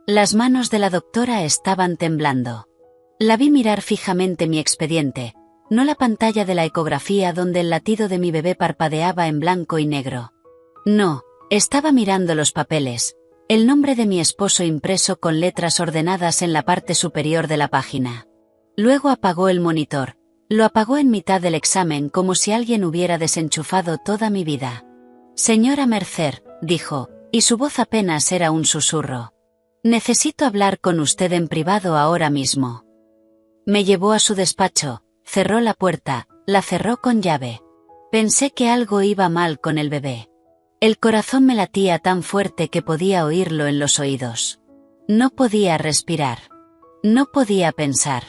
Las manos de la doctora estaban temblando. La vi mirar fijamente mi expediente, no la pantalla de la ecografía donde el latido de mi bebé parpadeaba en blanco y negro. No, estaba mirando los papeles, el nombre de mi esposo impreso con letras ordenadas en la parte superior de la página. Luego apagó el monitor, lo apagó en mitad del examen como si alguien hubiera desenchufado toda mi vida. Señora Mercer, dijo, y su voz apenas era un susurro. Necesito hablar con usted en privado ahora mismo. Me llevó a su despacho, cerró la puerta, la cerró con llave. Pensé que algo iba mal con el bebé. El corazón me latía tan fuerte que podía oírlo en los oídos. No podía respirar. No podía pensar.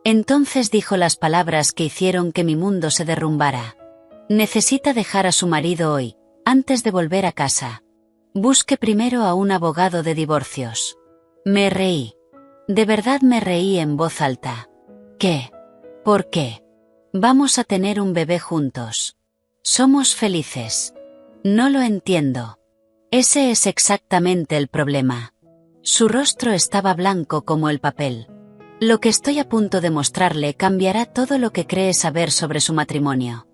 Entonces dijo las palabras que hicieron que mi mundo se derrumbara. Necesita dejar a su marido hoy, antes de volver a casa. Busque primero a un abogado de divorcios. Me reí. De verdad me reí en voz alta. ¿Qué? ¿Por qué? Vamos a tener un bebé juntos. Somos felices. No lo entiendo. Ese es exactamente el problema. Su rostro estaba blanco como el papel. Lo que estoy a punto de mostrarle cambiará todo lo que cree saber sobre su matrimonio.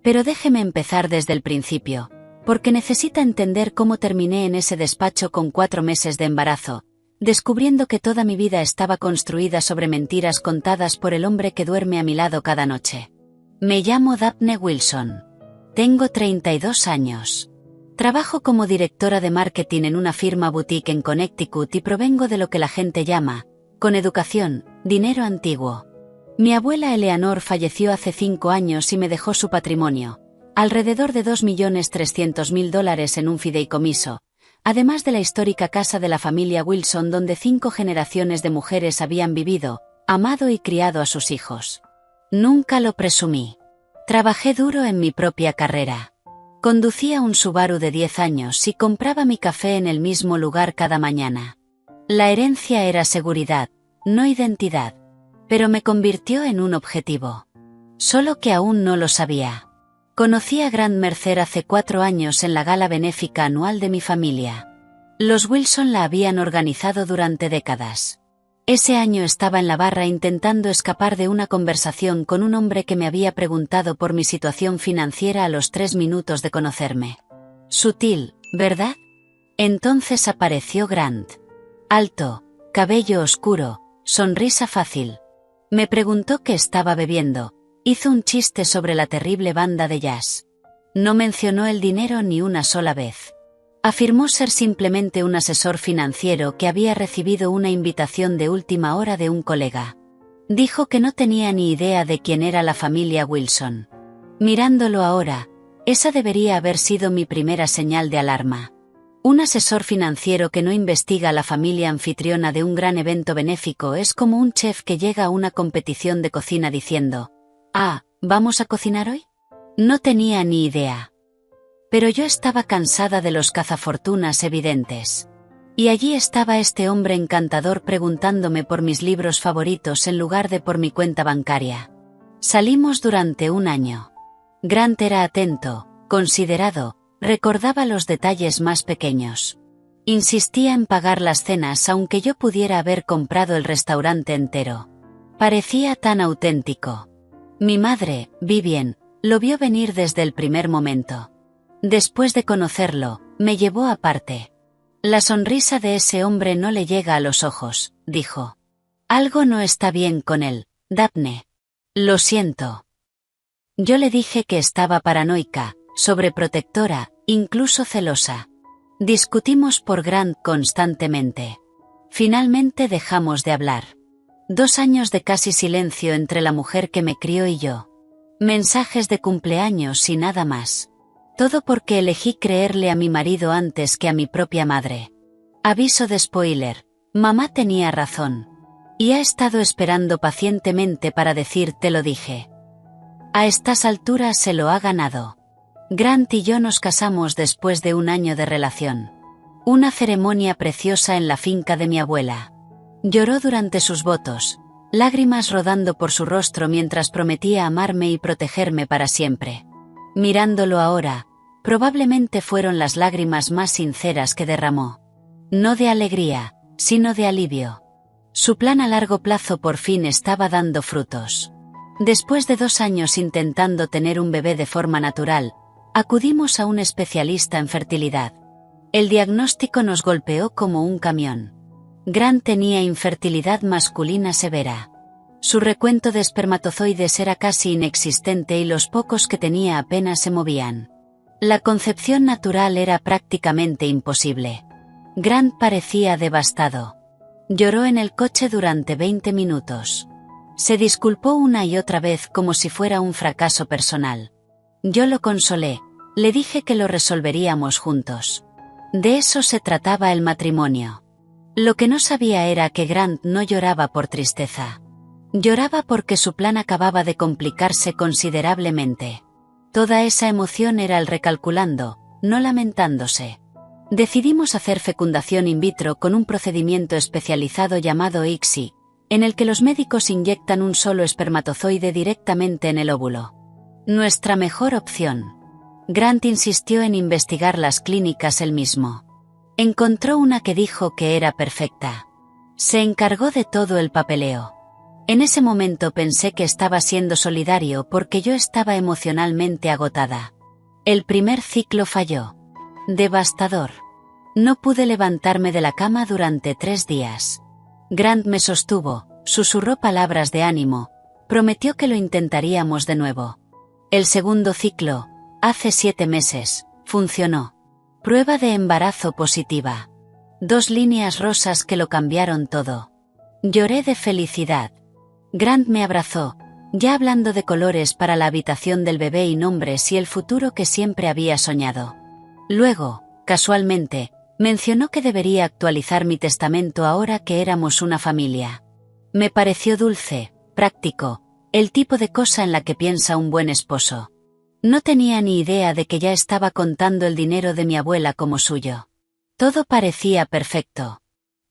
Pero déjeme empezar desde el principio, porque necesita entender cómo terminé en ese despacho con 4 meses de embarazo, descubriendo que toda mi vida estaba construida sobre mentiras contadas por el hombre que duerme a mi lado cada noche. Me llamo Daphne Wilson. Tengo 32 años. Trabajo como directora de marketing en una firma boutique en Connecticut y provengo de lo que la gente llama, con educación, dinero antiguo. Mi abuela Eleanor falleció hace 5 años y me dejó su patrimonio, alrededor de $2.300.000 en un fideicomiso, además de la histórica casa de la familia Wilson donde 5 generaciones de mujeres habían vivido, amado y criado a sus hijos. Nunca lo presumí. Trabajé duro en mi propia carrera. Conducía un Subaru de 10 años y compraba mi café en el mismo lugar cada mañana. La herencia era seguridad, no identidad. Pero me convirtió en un objetivo. Solo que aún no lo sabía. Conocí a Grant Mercer hace 4 años en la gala benéfica anual de mi familia. Los Wilson la habían organizado durante décadas. Ese año estaba en la barra intentando escapar de una conversación con un hombre que me había preguntado por mi situación financiera a los 3 minutos de conocerme. Sutil, ¿verdad? Entonces apareció Grant. Alto, cabello oscuro, sonrisa fácil. Me preguntó qué estaba bebiendo, hizo un chiste sobre la terrible banda de jazz. No mencionó el dinero ni una sola vez. Afirmó ser simplemente un asesor financiero que había recibido una invitación de última hora de un colega. Dijo que no tenía ni idea de quién era la familia Wilson. Mirándolo ahora, esa debería haber sido mi primera señal de alarma. Un asesor financiero que no investiga a la familia anfitriona de un gran evento benéfico es como un chef que llega a una competición de cocina diciendo, «Ah, ¿vamos a cocinar hoy?». No tenía ni idea. Pero yo estaba cansada de los cazafortunas evidentes. Y allí estaba este hombre encantador preguntándome por mis libros favoritos en lugar de por mi cuenta bancaria. Salimos durante 1 año. Grant era atento, considerado, recordaba los detalles más pequeñños. Insistía en pagar las cenas aunque yo pudiera haber comprado el restaurante entero. Parecía tan auténtico. Mi madre, Vivian, lo vio venir desde el primer momento. Después de conocerlo, me llevó aparte. La sonrisa de ese hombre no le llega a los ojos, dijo. Algo no está bien con él, Daphne. Lo siento. Yo le dije que estaba paranoica, sobreprotectora, incluso celosa. Discutimos por Grant constantemente. Finalmente dejamos de hablar. 2 años de casi silencio entre la mujer que me crió y yo. Mensajes de cumpleaños y nada más. Todo porque elegí creerle a mi marido antes que a mi propia madre. Aviso de spoiler, mamá tenía razón. Y ha estado esperando pacientemente para decir te lo dije. A estas alturas se lo ha ganado. Grant y yo nos casamos después de 1 año de relación. Una ceremonia preciosa en la finca de mi abuela. Lloró durante sus votos, lágrimas rodando por su rostro mientras prometía amarme y protegerme para siempre. Mirándolo ahora, probablemente fueron las lágrimas más sinceras que derramó. No de alegría, sino de alivio. Su plan a largo plazo por fin estaba dando frutos. Después de 2 años intentando tener un bebé de forma natural, acudimos a un especialista en fertilidad. El diagnóstico nos golpeó como un camión. Grant tenía infertilidad masculina severa. Su recuento de espermatozoides era casi inexistente y los pocos que tenía apenas se movían. La concepción natural era prácticamente imposible. Grant parecía devastado. Lloró en el coche durante 20 minutos. Se disculpó una y otra vez como si fuera un fracaso personal. Yo lo consolé, le dije que lo resolveríamos juntos. De eso se trataba el matrimonio. Lo que no sabía era que Grant no lloraba por tristeza. Lloraba porque su plan acababa de complicarse considerablemente. Toda esa emoción era el recalculando, no lamentándose. Decidimos hacer fecundación in vitro con un procedimiento especializado llamado ICSI, en el que los médicos inyectan un solo espermatozoide directamente en el óvulo. Nuestra mejor opción. Grant insistió en investigar las clínicas él mismo. Encontró una que dijo que era perfecta. Se encargó de todo el papeleo. En ese momento pensé que estaba siendo solidario porque yo estaba emocionalmente agotada. El primer ciclo falló. Devastador. No pude levantarme de la cama durante 3 días. Grant me sostuvo, susurró palabras de ánimo, prometió que lo intentaríamos de nuevo. El segundo ciclo, hace 7 meses, funcionó. Prueba de embarazo positiva. 2 líneas rosas que lo cambiaron todo. Lloré de felicidad. Grant me abrazó, ya hablando de colores para la habitación del bebé y nombres y el futuro que siempre había soñado. Luego, casualmente, mencionó que debería actualizar mi testamento ahora que éramos una familia. Me pareció dulce, práctico, el tipo de cosa en la que piensa un buen esposo. No tenía ni idea de que ya estaba contando el dinero de mi abuela como suyo. Todo parecía perfecto.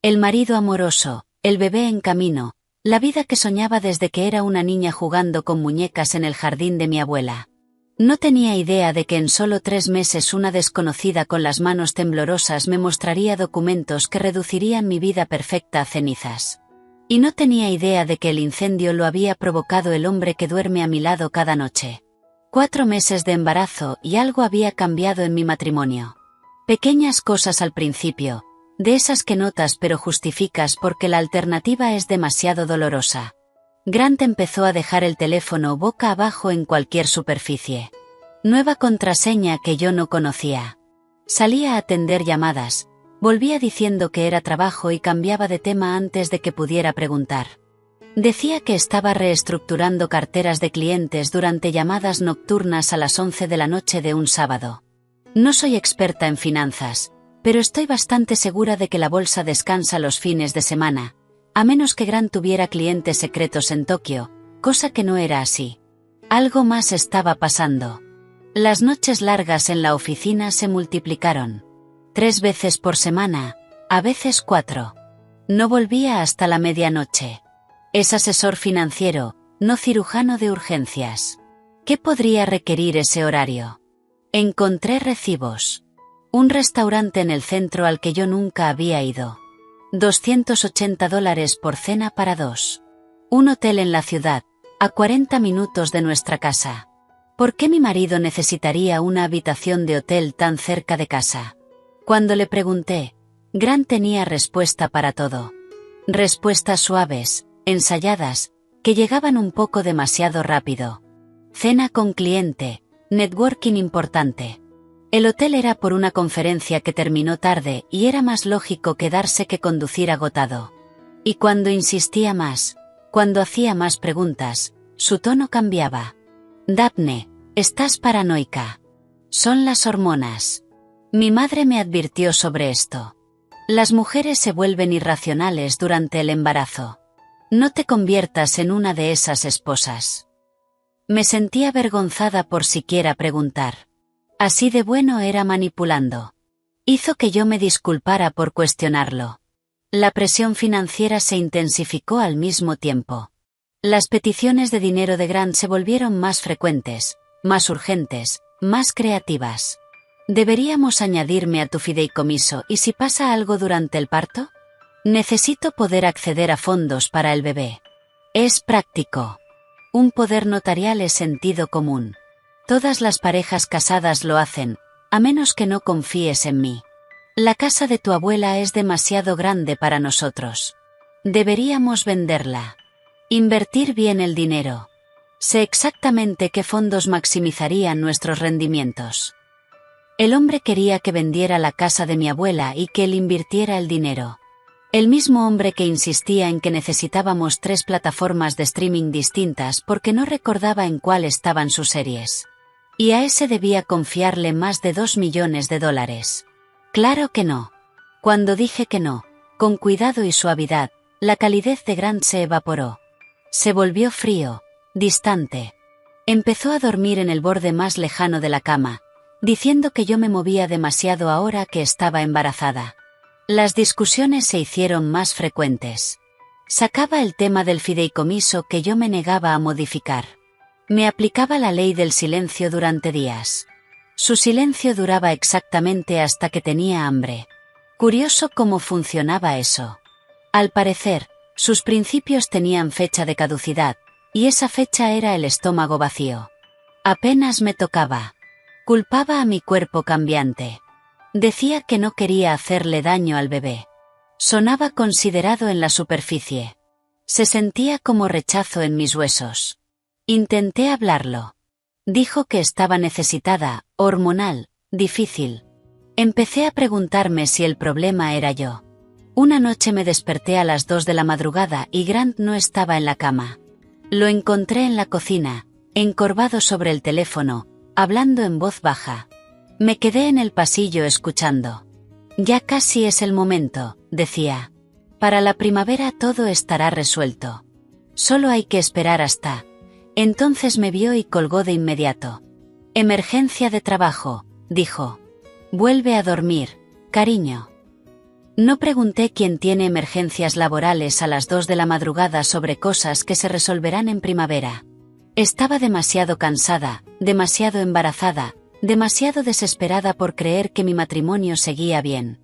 El marido amoroso, el bebé en camino, la vida que soñaba desde que era una niña jugando con muñecas en el jardín de mi abuela. No tenía idea de que en solo 3 meses una desconocida con las manos temblorosas me mostraría documentos que reducirían mi vida perfecta a cenizas. Y no tenía idea de que el incendio lo había provocado el hombre que duerme a mi lado cada noche. 4 meses de embarazo y algo había cambiado en mi matrimonio. Pequeñas cosas al principio, de esas que notas pero justificas porque la alternativa es demasiado dolorosa. Grant empezó a dejar el teléfono boca abajo en cualquier superficie. Nueva contraseña que yo no conocía. Salía a atender llamadas, volvía diciendo que era trabajo y cambiaba de tema antes de que pudiera preguntar. Decía que estaba reestructurando carteras de clientes durante llamadas nocturnas a las 11 de la noche de un sábado. No soy experta en finanzas, pero estoy bastante segura de que la bolsa descansa los fines de semana, a menos que Grant tuviera clientes secretos en Tokio, cosa que no era así. Algo más estaba pasando. Las noches largas en la oficina se multiplicaron. 3 veces por semana, a veces 4. No volvía hasta la medianoche. Es asesor financiero, no cirujano de urgencias. ¿Qué podría requerir ese horario? Encontré recibos. Un restaurante en el centro al que yo nunca había ido. $280 por cena para 2. Un hotel en la ciudad, a 40 minutos de nuestra casa. ¿Por qué mi marido necesitaría una habitación de hotel tan cerca de casa? Cuando le pregunté, Grant tenía respuesta para todo. Respuestas suaves, ensayadas, que llegaban un poco demasiado rápido. Cena con cliente, networking importante. El hotel era por una conferencia que terminó tarde y era más lógico quedarse que conducir agotado. Y cuando insistía más, cuando hacía más preguntas, su tono cambiaba. Daphne, estás paranoica. Son las hormonas. Mi madre me advirtió sobre esto. Las mujeres se vuelven irracionales durante el embarazo. No te conviertas en una de esas esposas. Me sentí avergonzada por siquiera preguntar. Así de bueno era manipulando. Hizo que yo me disculpara por cuestionarlo. La presión financiera se intensificó al mismo tiempo. Las peticiones de dinero de Grant se volvieron más frecuentes, más urgentes, más creativas. ¿Deberíamos añadirme a tu fideicomiso y si pasa algo durante el parto? Necesito poder acceder a fondos para el bebé. Es práctico. Un poder notarial es sentido común. Todas las parejas casadas lo hacen, a menos que no confíes en mí. La casa de tu abuela es demasiado grande para nosotros. Deberíamos venderla. Invertir bien el dinero. Sé exactamente qué fondos maximizarían nuestros rendimientos. El hombre quería que vendiera la casa de mi abuela y que él invirtiera el dinero. El mismo hombre que insistía en que necesitábamos 3 plataformas de streaming distintas porque no recordaba en cuál estaban sus series. Y a ese debía confiarle más de $2 millones. Claro que no. Cuando dije que no, con cuidado y suavidad, la calidez de Grant se evaporó. Se volvió frío, distante. Empezó a dormir en el borde más lejano de la cama, diciendo que yo me movía demasiado ahora que estaba embarazada. Las discusiones se hicieron más frecuentes. Sacaba el tema del fideicomiso que yo me negaba a modificar. Me aplicaba la ley del silencio durante días. Su silencio duraba exactamente hasta que tenía hambre. Curioso cómo funcionaba eso. Al parecer, sus principios tenían fecha de caducidad, y esa fecha era el estómago vacío. Apenas me tocaba. Culpaba a mi cuerpo cambiante. Decía que no quería hacerle daño al bebé. Sonaba considerado en la superficie. Se sentía como rechazo en mis huesos. Intenté hablarlo. Dijo que estaba necesitada, hormonal, difícil. Empecé a preguntarme si el problema era yo. Una noche me desperté a las 2 de la madrugada y Grant no estaba en la cama. Lo encontré en la cocina, encorvado sobre el teléfono, hablando en voz baja. Me quedé en el pasillo escuchando. Ya casi es el momento, decía. Para la primavera todo estará resuelto. Solo hay que esperar hasta. Entonces me vio y colgó de inmediato. Emergencia de trabajo, dijo. Vuelve a dormir, cariño. No pregunté quién tiene emergencias laborales a las 2 de la madrugada sobre cosas que se resolverán en primavera. Estaba demasiado cansada, demasiado embarazada, demasiado desesperada por creer que mi matrimonio seguía bien.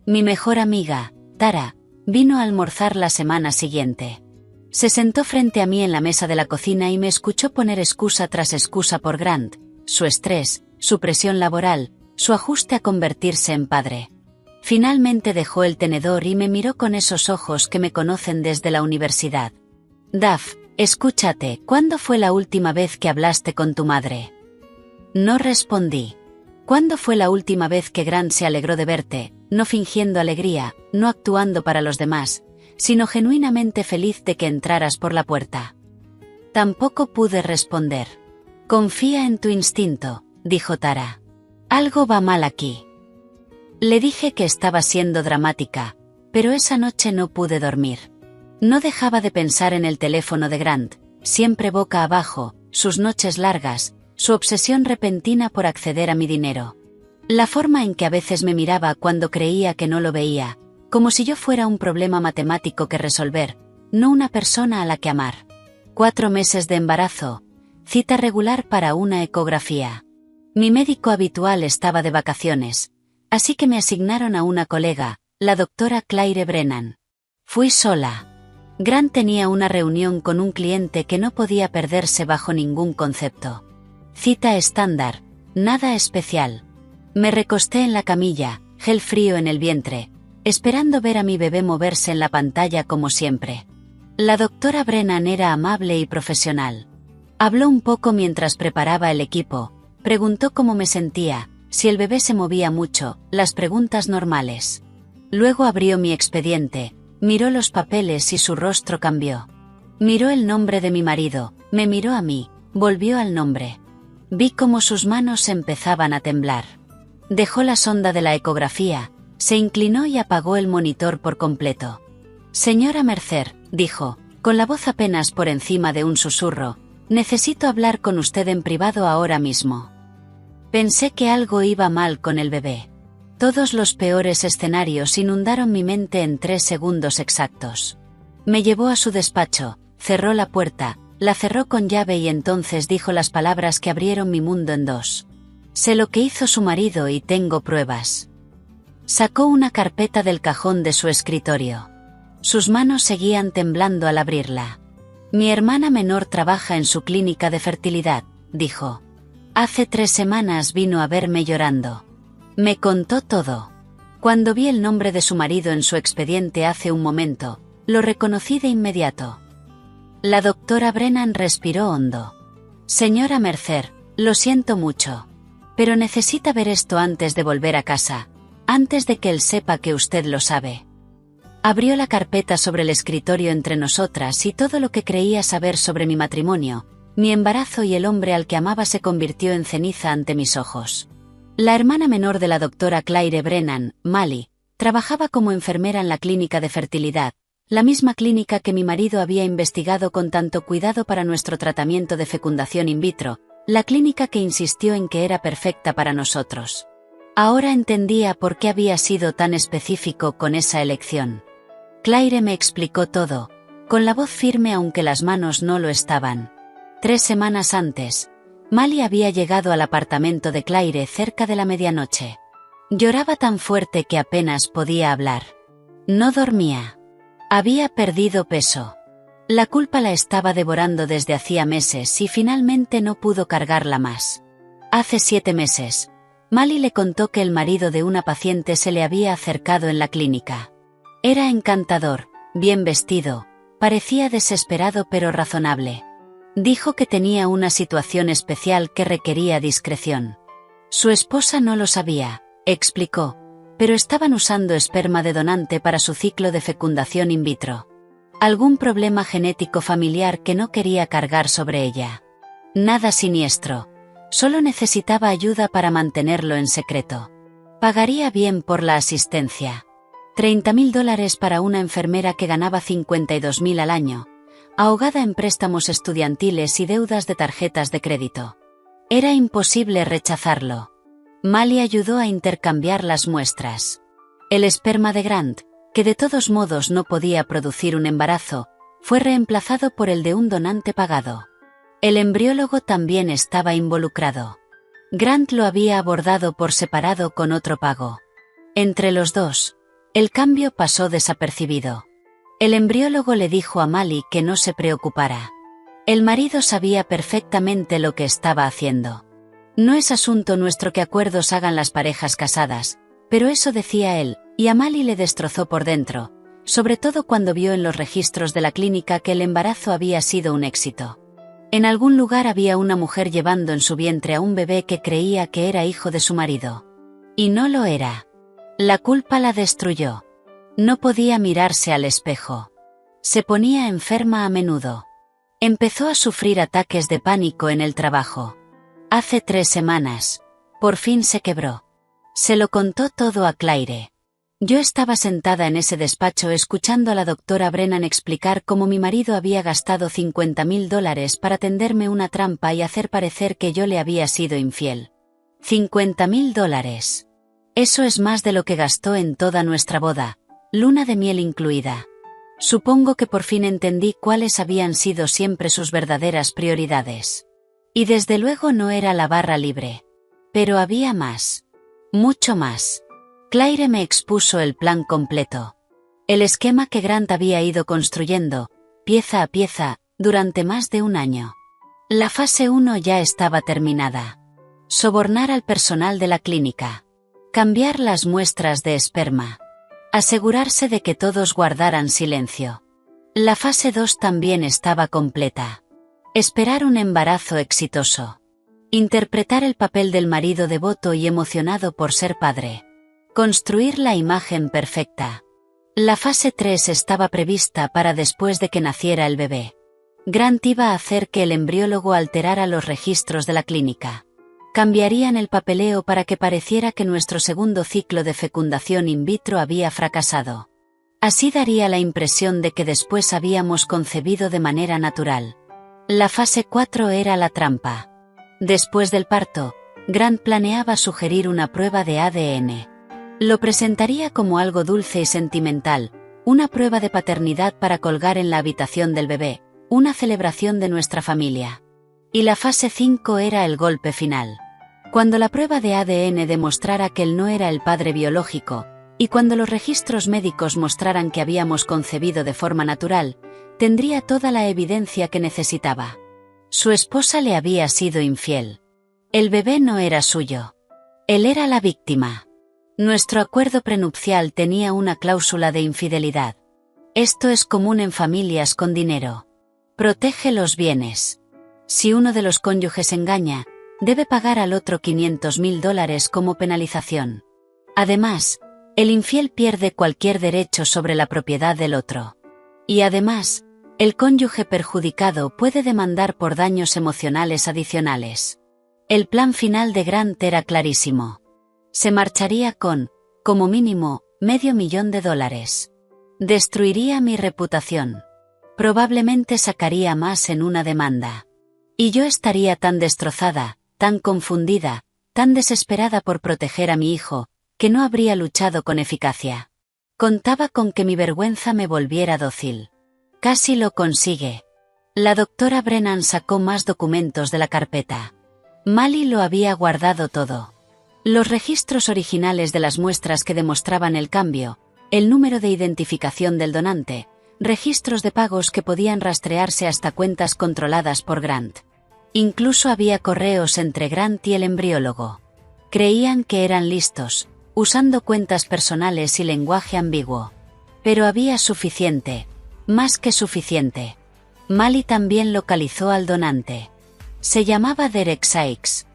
Mi mejor amiga, Tara, vino a almorzar la semana siguiente. Se sentó frente a mí en la mesa de la cocina y me escuchó poner excusa tras excusa por Grant, su estrés, su presión laboral, su ajuste a convertirse en padre. Finalmente dejó el tenedor y me miró con esos ojos que me conocen desde la universidad. Duff, escúchate, ¿cuándo fue la última vez que hablaste con tu madre? No respondí. ¿Cuándo fue la última vez que Grant se alegró de verte, no fingiendo alegría, no actuando para los demás, sino genuinamente feliz de que entraras por la puerta? Tampoco pude responder. Confía en tu instinto, dijo Tara. Algo va mal aquí. Le dije que estaba siendo dramática, pero esa noche no pude dormir. No dejaba de pensar en el teléfono de Grant, siempre boca abajo, sus noches largas, su obsesión repentina por acceder a mi dinero. La forma en que a veces me miraba cuando creía que no lo veía, como si yo fuera un problema matemático que resolver, no una persona a la que amar. 4 meses de embarazo, cita regular para una ecografía. Mi médico habitual estaba de vacaciones, así que me asignaron a una colega, la doctora Claire Brennan. Fui sola. Grant tenía una reunión con un cliente que no podía perderse bajo ningún concepto. Cita estándar, nada especial. Me recosté en la camilla, gel frío en el vientre, esperando ver a mi bebé moverse en la pantalla como siempre. La doctora Brennan era amable y profesional. Habló un poco mientras preparaba el equipo, preguntó cómo me sentía, si el bebé se movía mucho, las preguntas normales. Luego abrió mi expediente, miró los papeles y su rostro cambió. Miró el nombre de mi marido, me miró a mí, volvió al nombre. Vi cómo sus manos empezaban a temblar. Dejó la sonda de la ecografía, se inclinó y apagó el monitor por completo. Señora Mercer, dijo, con la voz apenas por encima de un susurro, necesito hablar con usted en privado ahora mismo. Pensé que algo iba mal con el bebé. Todos los peores escenarios inundaron mi mente en 3 segundos exactos. Me llevó a su despacho, cerró la puerta, la cerró con llave y entonces dijo las palabras que abrieron mi mundo en 2. Sé lo que hizo su marido y tengo pruebas. Sacó una carpeta del cajón de su escritorio. Sus manos seguían temblando al abrirla. Mi hermana menor trabaja en su clínica de fertilidad, dijo. Hace 3 semanas vino a verme llorando. Me contó todo. Cuando vi el nombre de su marido en su expediente hace un momento, lo reconocí de inmediato. La doctora Brennan respiró hondo. Señora Mercer, lo siento mucho. Pero necesita ver esto antes de volver a casa, antes de que él sepa que usted lo sabe. Abrió la carpeta sobre el escritorio entre nosotras y todo lo que creía saber sobre mi matrimonio, mi embarazo y el hombre al que amaba se convirtió en ceniza ante mis ojos. La hermana menor de la doctora Claire Brennan, Mali, trabajaba como enfermera en la clínica de fertilidad, la misma clínica que mi marido había investigado con tanto cuidado para nuestro tratamiento de fecundación in vitro, la clínica que insistió en que era perfecta para nosotros. Ahora entendía por qué había sido tan específico con esa elección. Claire me explicó todo, con la voz firme aunque las manos no lo estaban. 3 semanas antes, Mali había llegado al apartamento de Claire cerca de la medianoche. Lloraba tan fuerte que apenas podía hablar. No dormía. Había perdido peso. La culpa la estaba devorando desde hacía meses y finalmente no pudo cargarla más. Hace 7 meses, Mali le contó que el marido de una paciente se le había acercado en la clínica. Era encantador, bien vestido, parecía desesperado pero razonable. Dijo que tenía una situación especial que requería discreción. Su esposa no lo sabía, explicó, pero estaban usando esperma de donante para su ciclo de fecundación in vitro. Algún problema genético familiar que no quería cargar sobre ella. Nada siniestro, solo necesitaba ayuda para mantenerlo en secreto. Pagaría bien por la asistencia. $30.000 para una enfermera que ganaba $52.000 al año, ahogada en préstamos estudiantiles y deudas de tarjetas de crédito. Era imposible rechazarlo. Mali ayudó a intercambiar las muestras. El esperma de Grant, que de todos modos no podía producir un embarazo, fue reemplazado por el de un donante pagado. El embriólogo también estaba involucrado. Grant lo había abordado por separado con otro pago. Entre los dos, el cambio pasó desapercibido. El embriólogo le dijo a Mali que no se preocupara. El marido sabía perfectamente lo que estaba haciendo. No es asunto nuestro que acuerdos hagan las parejas casadas, pero eso decía él, y a Mali le destrozó por dentro, sobre todo cuando vio en los registros de la clínica que el embarazo había sido un éxito. En algún lugar había una mujer llevando en su vientre a un bebé que creía que era hijo de su marido. Y no lo era. La culpa la destruyó. No podía mirarse al espejo. Se ponía enferma a menudo. Empezó a sufrir ataques de pánico en el trabajo. Hace 3 semanas, por fin se quebró. Se lo contó todo a Claire. Yo estaba sentada en ese despacho escuchando a la doctora Brennan explicar cómo mi marido había gastado $50.000 para tenderme una trampa y hacer parecer que yo le había sido infiel. $50.000. Eso es más de lo que gastó en toda nuestra boda, luna de miel incluida. Supongo que por fin entendí cuáles habían sido siempre sus verdaderas prioridades. Y desde luego no era la barra libre. Pero había más. Mucho más. Claire me expuso el plan completo. El esquema que Grant había ido construyendo, pieza a pieza, durante más de un año. La fase 1 ya estaba terminada. Sobornar al personal de la clínica. Cambiar las muestras de esperma. Asegurarse de que todos guardaran silencio. La fase 2 también estaba completa. Esperar un embarazo exitoso. Interpretar el papel del marido devoto y emocionado por ser padre. Construir la imagen perfecta. La fase 3 estaba prevista para después de que naciera el bebé. Grant iba a hacer que el embriólogo alterara los registros de la clínica. Cambiarían el papeleo para que pareciera que nuestro segundo ciclo de fecundación in vitro había fracasado. Así daría la impresión de que después habíamos concebido de manera natural. La fase 4 era la trampa. Después del parto, Grant planeaba sugerir una prueba de ADN. Lo presentaría como algo dulce y sentimental, una prueba de paternidad para colgar en la habitación del bebé, una celebración de nuestra familia. Y la fase 5 era el golpe final. Cuando la prueba de ADN demostrara que él no era el padre biológico, Y cuando los registros médicos mostraran que habíamos concebido de forma natural, tendría toda la evidencia que necesitaba. Su esposa le había sido infiel. El bebé no era suyo. Él era la víctima. Nuestro acuerdo prenupcial tenía una cláusula de infidelidad. Esto es común en familias con dinero. Protege los bienes. Si uno de los cónyuges engaña, debe pagar al otro $500.000 como penalización. Además, el infiel pierde cualquier derecho sobre la propiedad del otro. Y además, el cónyuge perjudicado puede demandar por daños emocionales adicionales. El plan final de Grant era clarísimo. Se marcharía con, como mínimo, $500,000. Destruiría mi reputación. Probablemente sacaría más en una demanda. Y yo estaría tan destrozada, tan confundida, tan desesperada por proteger a mi hijo, que no habría luchado con eficacia. Contaba con que mi vergüenza me volviera dócil. Casi lo consigue. La doctora Brennan sacó más documentos de la carpeta. Mali lo había guardado todo. Los registros originales de las muestras que demostraban el cambio, el número de identificación del donante, registros de pagos que podían rastrearse hasta cuentas controladas por Grant. Incluso había correos entre Grant y el embriólogo. Creían que eran listos, usando cuentas personales y lenguaje ambiguo. Pero había suficiente, más que suficiente. Mali también localizó al donante. Se llamaba Derek Sykes,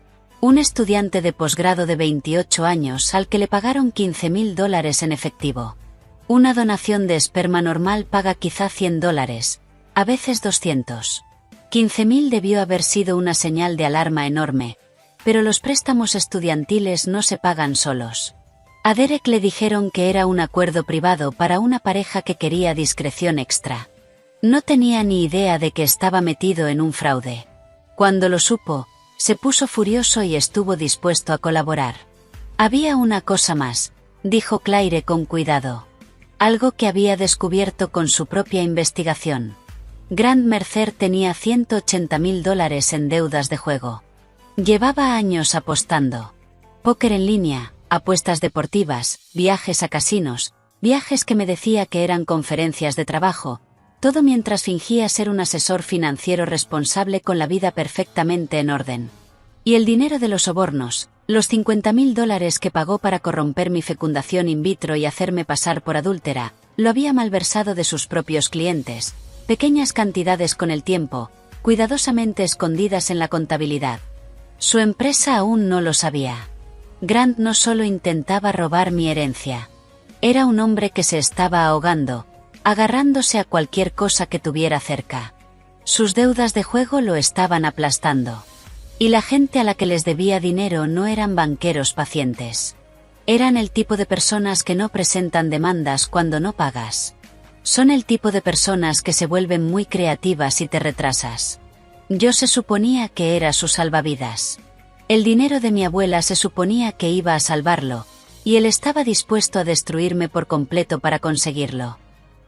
un estudiante de posgrado de 28 años al que le pagaron $15,000 en efectivo. Una donación de esperma normal paga quizá $100, a veces 200. 15.000 debió haber sido una señal de alarma enorme, pero los préstamos estudiantiles no se pagan solos. A Derek le dijeron que era un acuerdo privado para una pareja que quería discreción extra. No tenía ni idea de que estaba metido en un fraude. Cuando lo supo, se puso furioso y estuvo dispuesto a colaborar. Había una cosa más, dijo Claire con cuidado. Algo que había descubierto con su propia investigación. Grant Mercer tenía $180,000 en deudas de juego. Llevaba años apostando. Póker en línea, apuestas deportivas, viajes a casinos, viajes que me decía que eran conferencias de trabajo, todo mientras fingía ser un asesor financiero responsable con la vida perfectamente en orden. Y el dinero de los sobornos, los $50,000 que pagó para corromper mi fecundación in vitro y hacerme pasar por adúltera, lo había malversado de sus propios clientes, pequeñas cantidades con el tiempo, cuidadosamente escondidas en la contabilidad. Su empresa aún no lo sabía. Grant no solo intentaba robar mi herencia. Era un hombre que se estaba ahogando, agarrándose a cualquier cosa que tuviera cerca. Sus deudas de juego lo estaban aplastando. Y la gente a la que les debía dinero no eran banqueros pacientes. Eran el tipo de personas que no presentan demandas cuando no pagas. Son el tipo de personas que se vuelven muy creativas si te retrasas. Yo se suponía que era su salvavidas. El dinero de mi abuela se suponía que iba a salvarlo, y él estaba dispuesto a destruirme por completo para conseguirlo.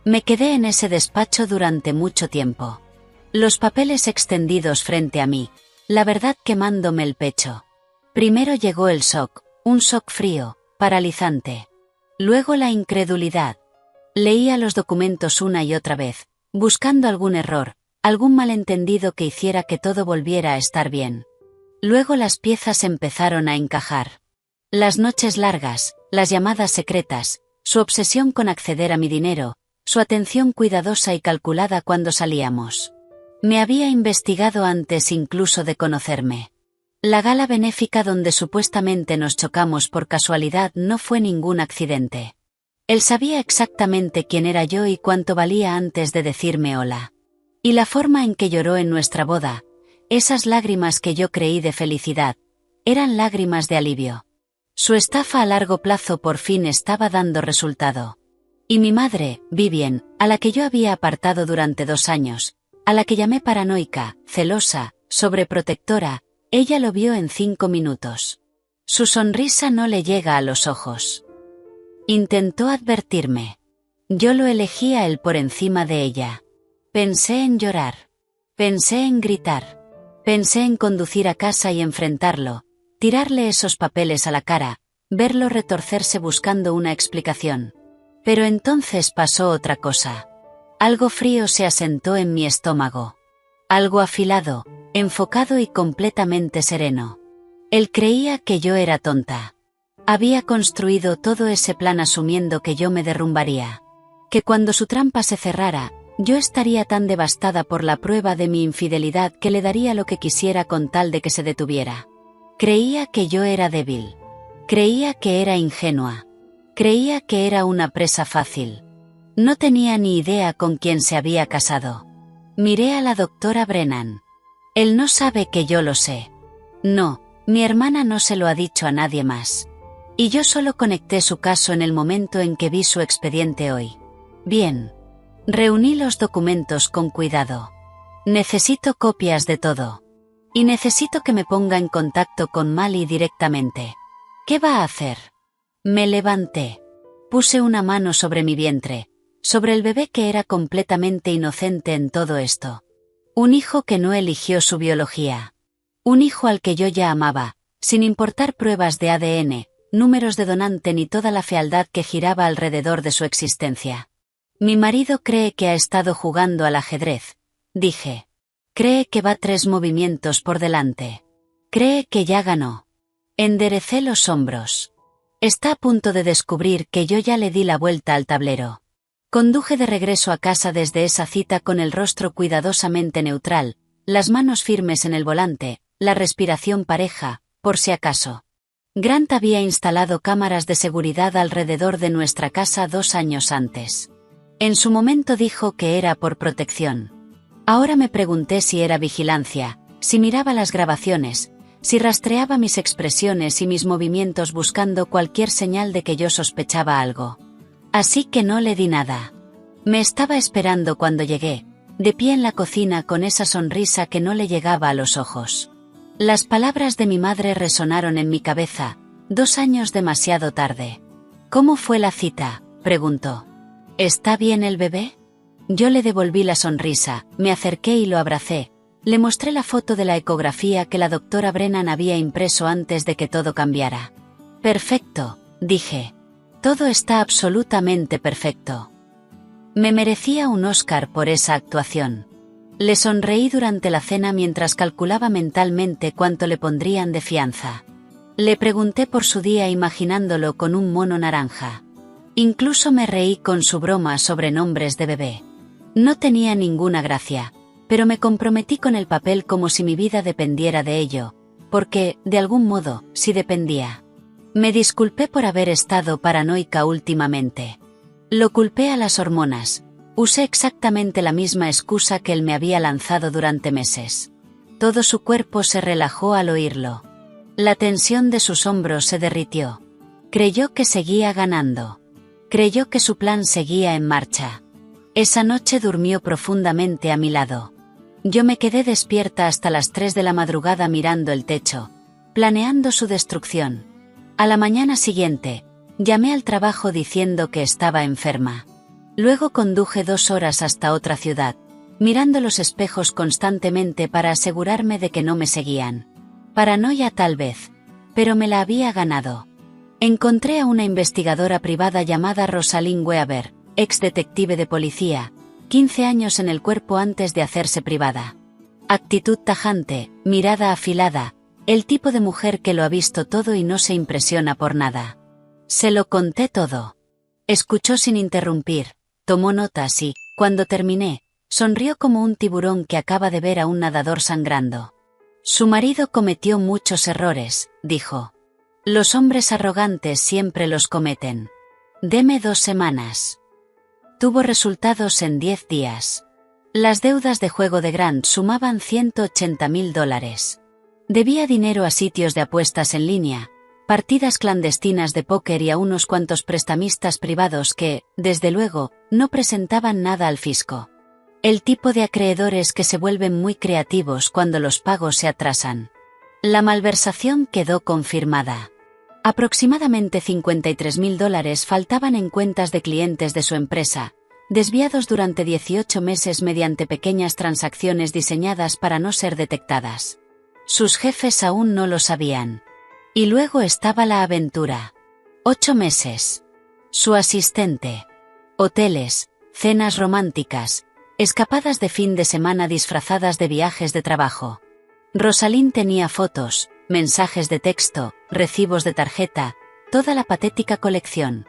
Me quedé en ese despacho durante mucho tiempo. Los papeles extendidos frente a mí, la verdad quemándome el pecho. Primero llegó el shock, un shock frío, paralizante. Luego la incredulidad. Leía los documentos una y otra vez, buscando algún error, algún malentendido que hiciera que todo volviera a estar bien. Luego las piezas empezaron a encajar. Las noches largas, las llamadas secretas, su obsesión con acceder a mi dinero, su atención cuidadosa y calculada cuando salíamos. Me había investigado antes incluso de conocerme. La gala benéfica donde supuestamente nos chocamos por casualidad no fue ningún accidente. Él sabía exactamente quién era yo y cuánto valía antes de decirme hola. Y la forma en que lloró en nuestra boda, esas lágrimas que yo creí de felicidad, eran lágrimas de alivio. Su estafa a largo plazo por fin estaba dando resultado. Y mi madre, Vivian, a la que yo había apartado durante 2 años, a la que llamé paranoica, celosa, sobreprotectora, ella lo vio en 5 minutos. Su sonrisa no le llega a los ojos. Intentó advertirme. Yo lo elegí a él por encima de ella. Pensé en llorar. Pensé en gritar. Pensé en conducir a casa y enfrentarlo, tirarle esos papeles a la cara, verlo retorcerse buscando una explicación. Pero entonces pasó otra cosa. Algo frío se asentó en mi estómago. Algo afilado, enfocado y completamente sereno. Él creía que yo era tonta. Había construido todo ese plan asumiendo que yo me derrumbaría. Que cuando su trampa se cerrara, yo estaría tan devastada por la prueba de mi infidelidad que le daría lo que quisiera con tal de que se detuviera. Creía que yo era débil. Creía que era ingenua. Creía que era una presa fácil. No tenía ni idea con quién se había casado. Miré a la doctora Brennan. Él no sabe que yo lo sé. No, mi hermana no se lo ha dicho a nadie más. Y yo solo conecté su caso en el momento en que vi su expediente hoy. Bien. Reuní los documentos con cuidado. Necesito copias de todo. Y necesito que me ponga en contacto con Mali directamente. ¿Qué va a hacer? Me levanté. Puse una mano sobre mi vientre, sobre el bebé que era completamente inocente en todo esto. Un hijo que no eligió su biología. Un hijo al que yo ya amaba, sin importar pruebas de ADN, números de donante ni toda la fealdad que giraba alrededor de su existencia. Mi marido cree que ha estado jugando al ajedrez, dije. Cree que va 3 movimientos por delante. Cree que ya ganó. Enderecé los hombros. Está a punto de descubrir que yo ya le di la vuelta al tablero. Conduje de regreso a casa desde esa cita con el rostro cuidadosamente neutral, las manos firmes en el volante, la respiración pareja, por si acaso. Grant había instalado cámaras de seguridad alrededor de nuestra casa 2 años antes. En su momento dijo que era por protección. Ahora me pregunté si era vigilancia, si miraba las grabaciones, si rastreaba mis expresiones y mis movimientos buscando cualquier señal de que yo sospechaba algo. Así que no le di nada. Me estaba esperando cuando llegué, de pie en la cocina con esa sonrisa que no le llegaba a los ojos. Las palabras de mi madre resonaron en mi cabeza, 2 años demasiado tarde. ¿Cómo fue la cita?, preguntó. ¿Está bien el bebé? Yo le devolví la sonrisa, me acerqué y lo abracé. Le mostré la foto de la ecografía que la doctora Brennan había impreso antes de que todo cambiara. Perfecto, dije. Todo está absolutamente perfecto. Me merecía un Oscar por esa actuación. Le sonreí durante la cena mientras calculaba mentalmente cuánto le pondrían de fianza. Le pregunté por su día imaginándolo con un mono naranja. Incluso me reí con su broma sobre nombres de bebé. No tenía ninguna gracia, pero me comprometí con el papel como si mi vida dependiera de ello, porque, de algún modo, sí dependía. Me disculpé por haber estado paranoica últimamente. Lo culpé a las hormonas. Usé exactamente la misma excusa que él me había lanzado durante meses. Todo su cuerpo se relajó al oírlo. La tensión de sus hombros se derritió. Creyó que seguía ganando. Creyó que su plan seguía en marcha. Esa noche durmió profundamente a mi lado. Yo me quedé despierta hasta las 3 de la madrugada mirando el techo, planeando su destrucción. A la mañana siguiente, llamé al trabajo diciendo que estaba enferma. Luego conduje 2 horas hasta otra ciudad, mirando los espejos constantemente para asegurarme de que no me seguían. Paranoia tal vez, pero me la había ganado. Encontré a una investigadora privada llamada Rosalind Weaver, ex detective de policía, 15 años en el cuerpo antes de hacerse privada. Actitud tajante, mirada afilada, el tipo de mujer que lo ha visto todo y no se impresiona por nada. Se lo conté todo. Escuchó sin interrumpir, tomó notas y, cuando terminé, sonrió como un tiburón que acaba de ver a un nadador sangrando. Su marido cometió muchos errores, dijo. Los hombres arrogantes siempre los cometen. Deme 2 semanas. Tuvo resultados en 10 días. Las deudas de juego de Grant sumaban $180,000. Debía dinero a sitios de apuestas en línea, partidas clandestinas de póker y a unos cuantos prestamistas privados que, desde luego, no presentaban nada al fisco. El tipo de acreedores que se vuelven muy creativos cuando los pagos se atrasan. La malversación quedó confirmada. Aproximadamente $53,000 faltaban en cuentas de clientes de su empresa, desviados durante 18 meses mediante pequeñas transacciones diseñadas para no ser detectadas. Sus jefes aún no lo sabían. Y luego estaba la aventura. 8 meses. Su asistente. Hoteles, cenas románticas, escapadas de fin de semana disfrazadas de viajes de trabajo. Rosalind tenía fotos, mensajes de texto, recibos de tarjeta, toda la patética colección.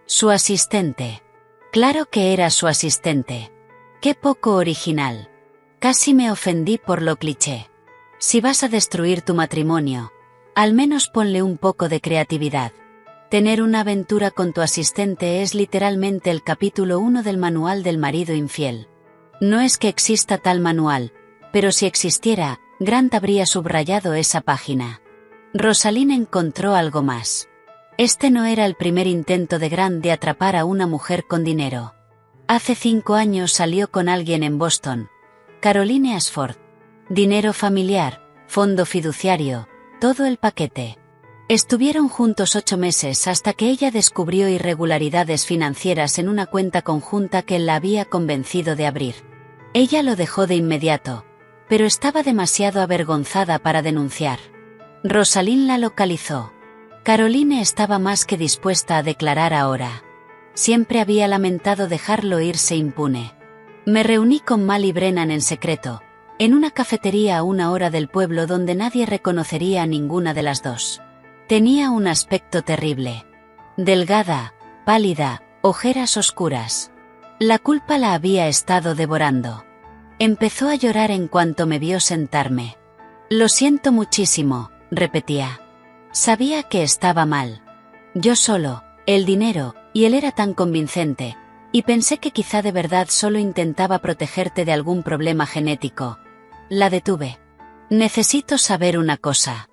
Su asistente. Claro que era su asistente. Qué poco original. Casi me ofendí por lo cliché. Si vas a destruir tu matrimonio, al menos ponle un poco de creatividad. Tener una aventura con tu asistente es literalmente el capítulo 1 del manual del marido infiel. No es que exista tal manual, pero si existiera, Grant habría subrayado esa página. Rosalind encontró algo más. Este no era el primer intento de Grant de atrapar a una mujer con dinero. Hace 5 años salió con alguien en Boston, Caroline Ashford. Dinero familiar, fondo fiduciario, todo el paquete. Estuvieron juntos 8 meses hasta que ella descubrió irregularidades financieras en una cuenta conjunta que él la había convencido de abrir. Ella lo dejó de inmediato, pero estaba demasiado avergonzada para denunciar. Rosalind la localizó. Caroline estaba más que dispuesta a declarar ahora. Siempre había lamentado dejarlo irse impune. Me reuní con Mal y Brennan en secreto, en una cafetería a 1 hora del pueblo donde nadie reconocería a ninguna de las dos. Tenía un aspecto terrible. Delgada, pálida, ojeras oscuras. La culpa la había estado devorando. Empezó a llorar en cuanto me vio sentarme. Lo siento muchísimo, repetía. Sabía que estaba mal. Yo solo, el dinero, y él era tan convincente, y pensé que quizá de verdad solo intentaba protegerte de algún problema genético. La detuve. Necesito saber una cosa.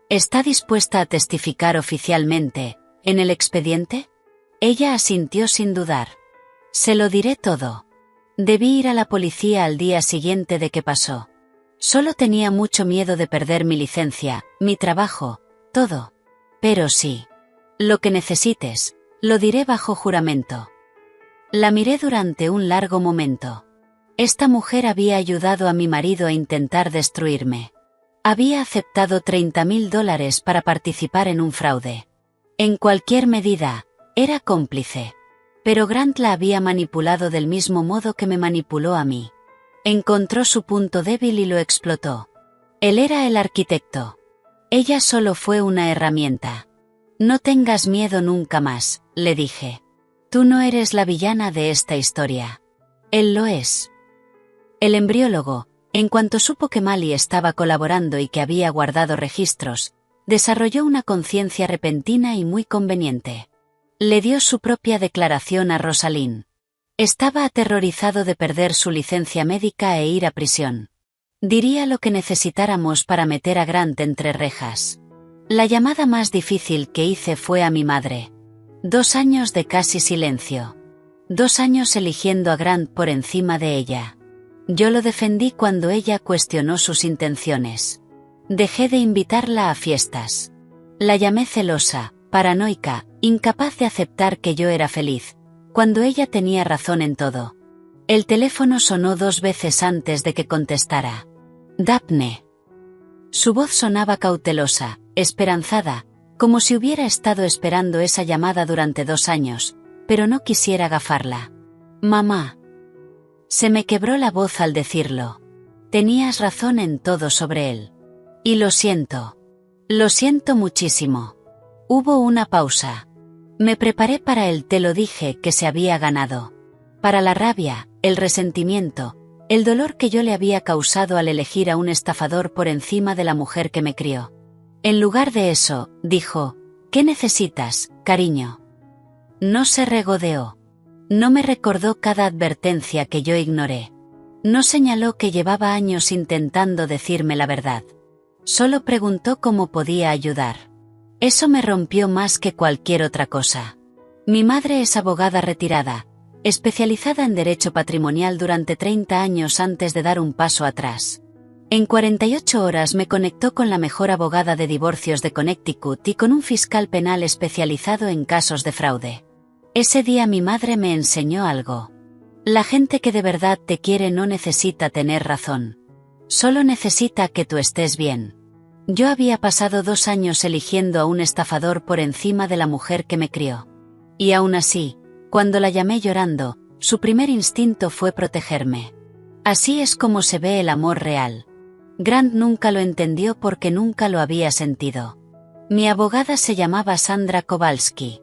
¿Está dispuesta a testificar oficialmente, en el expediente? Ella asintió sin dudar. Se lo diré todo. Debí ir a la policía al día siguiente de que pasó. Solo tenía mucho miedo de perder mi licencia, mi trabajo, todo. Pero sí. Lo que necesites, lo diré bajo juramento. La miré durante un largo momento. Esta mujer había ayudado a mi marido a intentar destruirme. Había aceptado $30,000 para participar en un fraude. En cualquier medida, era cómplice. Pero Grant la había manipulado del mismo modo que me manipuló a mí. Encontró su punto débil y lo explotó. Él era el arquitecto. Ella solo fue una herramienta. No tengas miedo nunca más, le dije. Tú no eres la villana de esta historia. Él lo es. El embriólogo, en cuanto supo que Mali estaba colaborando y que había guardado registros, desarrolló una conciencia repentina y muy conveniente. Le dio su propia declaración a Rosalind. Estaba aterrorizado de perder su licencia médica e ir a prisión. Diría lo que necesitáramos para meter a Grant entre rejas. La llamada más difícil que hice fue a mi madre. 2 años de casi silencio. 2 años eligiendo a Grant por encima de ella. Yo lo defendí cuando ella cuestionó sus intenciones. Dejé de invitarla a fiestas. La llamé celosa, paranoica, incapaz de aceptar que yo era feliz, cuando ella tenía razón en todo. El teléfono sonó 2 veces antes de que contestara. Daphne. Su voz sonaba cautelosa, esperanzada, como si hubiera estado esperando esa llamada durante 2 años, pero no quisiera gafarla. Mamá. Se me quebró la voz al decirlo. Tenías razón en todo sobre él. Y lo siento. Lo siento muchísimo. Hubo una pausa. Me preparé para él, te lo dije que se había ganado. Para la rabia, el resentimiento, el dolor que yo le había causado al elegir a un estafador por encima de la mujer que me crió. En lugar de eso, dijo, ¿qué necesitas, cariño? No se regodeó. No me recordó cada advertencia que yo ignoré. No señaló que llevaba años intentando decirme la verdad. Solo preguntó cómo podía ayudar. Eso me rompió más que cualquier otra cosa. Mi madre es abogada retirada, especializada en derecho patrimonial durante 30 años antes de dar un paso atrás. En 48 horas me conectó con la mejor abogada de divorcios de Connecticut y con un fiscal penal especializado en casos de fraude. Ese día mi madre me enseñó algo. La gente que de verdad te quiere no necesita tener razón. Solo necesita que tú estés bien. Yo había pasado 2 años eligiendo a un estafador por encima de la mujer que me crió. Y aún así, cuando la llamé llorando, su primer instinto fue protegerme. Así es como se ve el amor real. Grant nunca lo entendió porque nunca lo había sentido. Mi abogada se llamaba Sandra Kowalski.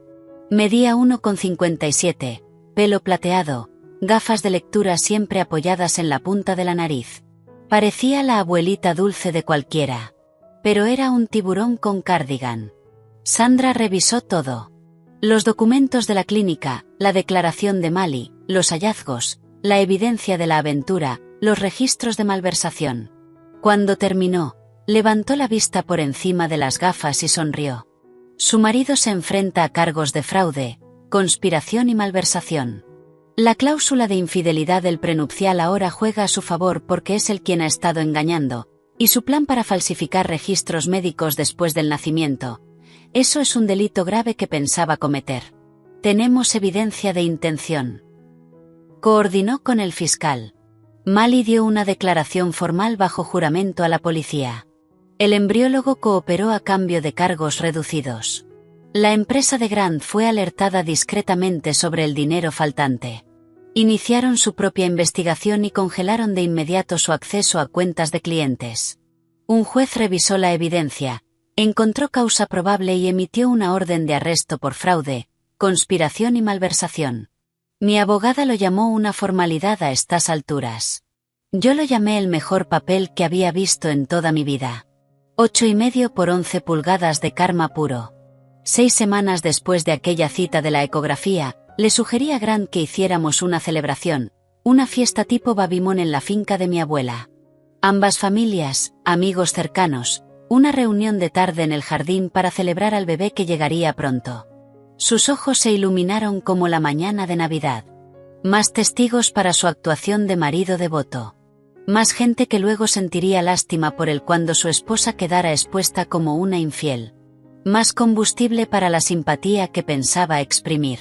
Medía 1,57, pelo plateado, gafas de lectura siempre apoyadas en la punta de la nariz. Parecía la abuelita dulce de cualquiera. Pero era un tiburón con cardigan. Sandra revisó todo. Los documentos de la clínica, la declaración de Mali, los hallazgos, la evidencia de la aventura, los registros de malversación. Cuando terminó, levantó la vista por encima de las gafas y sonrió. Su marido se enfrenta a cargos de fraude, conspiración y malversación. La cláusula de infidelidad del prenupcial ahora juega a su favor porque es él quien ha estado engañando, y su plan para falsificar registros médicos después del nacimiento. Eso es un delito grave que pensaba cometer. Tenemos evidencia de intención. Coordinó con el fiscal. Mali dio una declaración formal bajo juramento a la policía. El embriólogo cooperó a cambio de cargos reducidos. La empresa de Grant fue alertada discretamente sobre el dinero faltante. Iniciaron su propia investigación y congelaron de inmediato su acceso a cuentas de clientes. Un juez revisó la evidencia, encontró causa probable y emitió una orden de arresto por fraude, conspiración y malversación. Mi abogada lo llamó una formalidad a estas alturas. Yo lo llamé el mejor papel que había visto en toda mi vida. 8,5 por 11 pulgadas de karma puro. 6 semanas después de aquella cita de la ecografía, le sugerí a Grant que hiciéramos una celebración, una fiesta tipo Babymon en la finca de mi abuela. Ambas familias, amigos cercanos, una reunión de tarde en el jardín para celebrar al bebé que llegaría pronto. Sus ojos se iluminaron como la mañana de Navidad. Más testigos para su actuación de marido devoto. Más gente que luego sentiría lástima por él cuando su esposa quedara expuesta como una infiel. Más combustible para la simpatía que pensaba exprimir.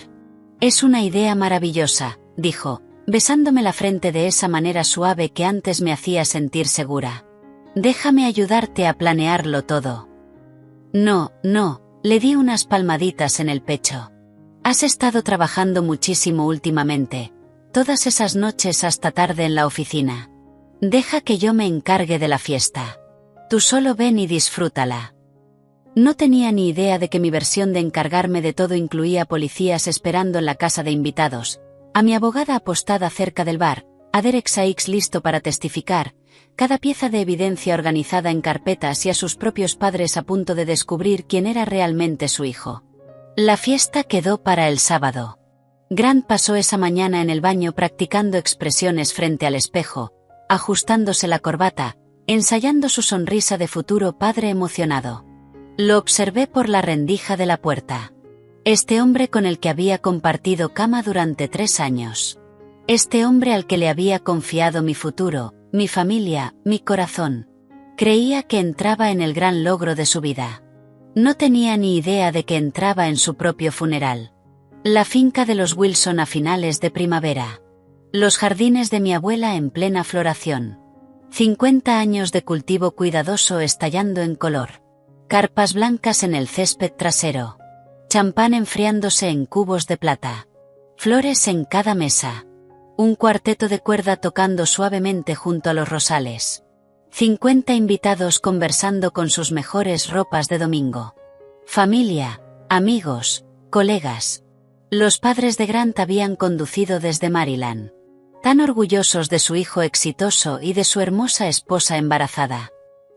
Es una idea maravillosa, dijo, besándome la frente de esa manera suave que antes me hacía sentir segura. Déjame ayudarte a planearlo todo. No, le di unas palmaditas en el pecho. Has estado trabajando muchísimo últimamente, todas esas noches hasta tarde en la oficina. Deja que yo me encargue de la fiesta. Tú solo ven y disfrútala. No tenía ni idea de que mi versión de encargarme de todo incluía policías esperando en la casa de invitados, a mi abogada apostada cerca del bar, a Derek Sykes listo para testificar, cada pieza de evidencia organizada en carpetas y a sus propios padres a punto de descubrir quién era realmente su hijo. La fiesta quedó para el sábado. Grant pasó esa mañana en el baño practicando expresiones frente al espejo, ajustándose la corbata, ensayando su sonrisa de futuro padre emocionado. Lo observé por la rendija de la puerta. Este hombre con el que había compartido cama durante 3 años. Este hombre al que le había confiado mi futuro, mi familia, mi corazón. Creía que entraba en el gran logro de su vida. No tenía ni idea de que entraba en su propio funeral. La finca de los Wilson a finales de primavera. Los jardines de mi abuela en plena floración. 50 años de cultivo cuidadoso estallando en color. Carpas blancas en el césped trasero. Champán enfriándose en cubos de plata. Flores en cada mesa. Un cuarteto de cuerda tocando suavemente junto a los rosales. 50 invitados conversando con sus mejores ropas de domingo. Familia, amigos, colegas. Los padres de Grant habían conducido desde Maryland. Tan orgullosos de su hijo exitoso y de su hermosa esposa embarazada.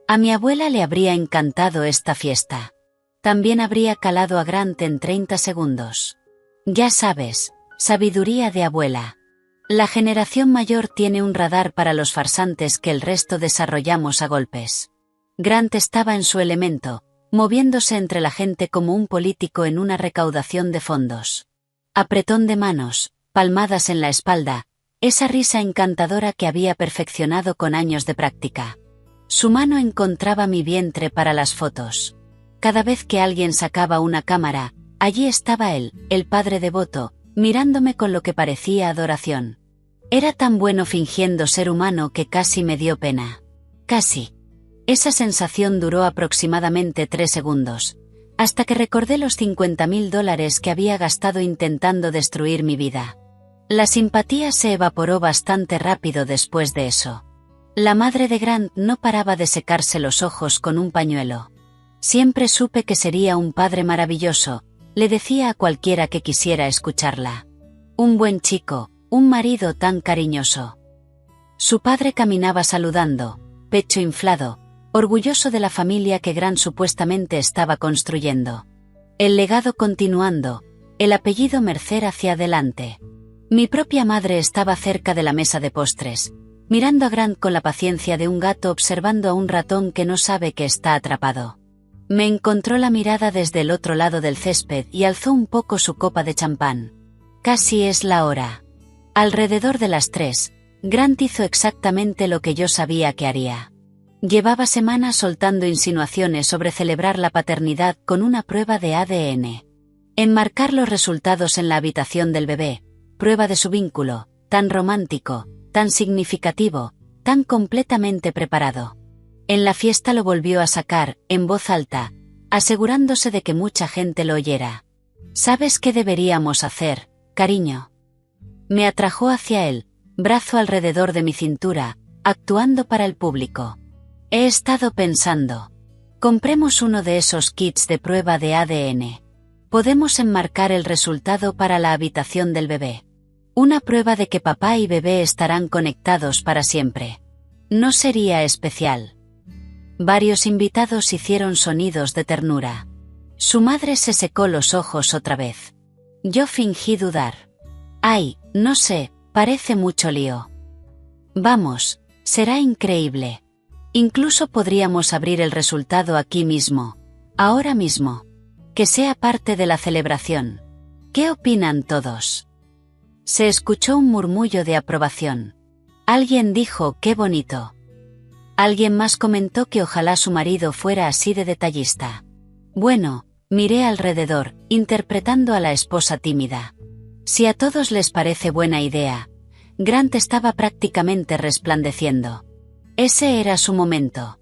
A mi abuela le habría encantado esta fiesta. También habría calado a Grant en 30 segundos. Ya sabes, sabiduría de abuela. La generación mayor tiene un radar para los farsantes que el resto desarrollamos a golpes. Grant estaba en su elemento, moviéndose entre la gente como un político en una recaudación de fondos. Apretón de manos, palmadas en la espalda, esa risa encantadora que había perfeccionado con años de práctica. Su mano encontraba mi vientre para las fotos. Cada vez que alguien sacaba una cámara, allí estaba él, el padre devoto, mirándome con lo que parecía adoración. Era tan bueno fingiendo ser humano que casi me dio pena. Casi. Esa sensación duró aproximadamente 3 segundos, hasta que recordé los $50.000 que había gastado intentando destruir mi vida. La simpatía se evaporó bastante rápido después de eso. La madre de Grant no paraba de secarse los ojos con un pañuelo. Siempre supe que sería un padre maravilloso, le decía a cualquiera que quisiera escucharla. Un buen chico, un marido tan cariñoso. Su padre caminaba saludando, pecho inflado, orgulloso de la familia que Grant supuestamente estaba construyendo. El legado continuando, el apellido Mercer hacia adelante. Mi propia madre estaba cerca de la mesa de postres, mirando a Grant con la paciencia de un gato observando a un ratón que no sabe que está atrapado. Me encontró la mirada desde el otro lado del césped y alzó un poco su copa de champán. Casi es la hora. Alrededor de las 3, Grant hizo exactamente lo que yo sabía que haría. Llevaba semanas soltando insinuaciones sobre celebrar la paternidad con una prueba de ADN. Enmarcar los resultados en la habitación del bebé, prueba de su vínculo, tan romántico, tan significativo, tan completamente preparado. En la fiesta lo volvió a sacar, en voz alta, asegurándose de que mucha gente lo oyera. ¿Sabes qué deberíamos hacer, cariño? Me atrajo hacia él, brazo alrededor de mi cintura, actuando para el público. He estado pensando. Compremos uno de esos kits de prueba de ADN. Podemos enmarcar el resultado para la habitación del bebé. Una prueba de que papá y bebé estarán conectados para siempre. ¿No sería especial? Varios invitados hicieron sonidos de ternura. Su madre se secó los ojos otra vez. Yo fingí dudar. Ay, no sé, parece mucho lío. Vamos, será increíble. Incluso podríamos abrir el resultado aquí mismo, ahora mismo. Que sea parte de la celebración. ¿Qué opinan todos? Se escuchó un murmullo de aprobación. Alguien dijo, ¡qué bonito! Alguien más comentó que ojalá su marido fuera así de detallista. Bueno, miré alrededor, interpretando a la esposa tímida. Si a todos les parece buena idea, Grant estaba prácticamente resplandeciendo. Ese era su momento.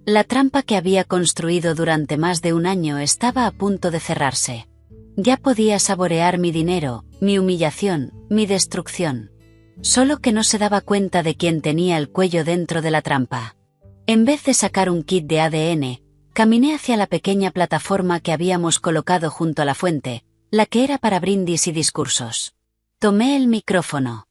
La trampa que había construido durante más de un año estaba a punto de cerrarse. Ya podía saborear mi dinero, mi humillación, mi destrucción. Solo que no se daba cuenta de quién tenía el cuello dentro de la trampa. En vez de sacar un kit de ADN, caminé hacia la pequeña plataforma que habíamos colocado junto a la fuente, la que era para brindis y discursos. Tomé el micrófono.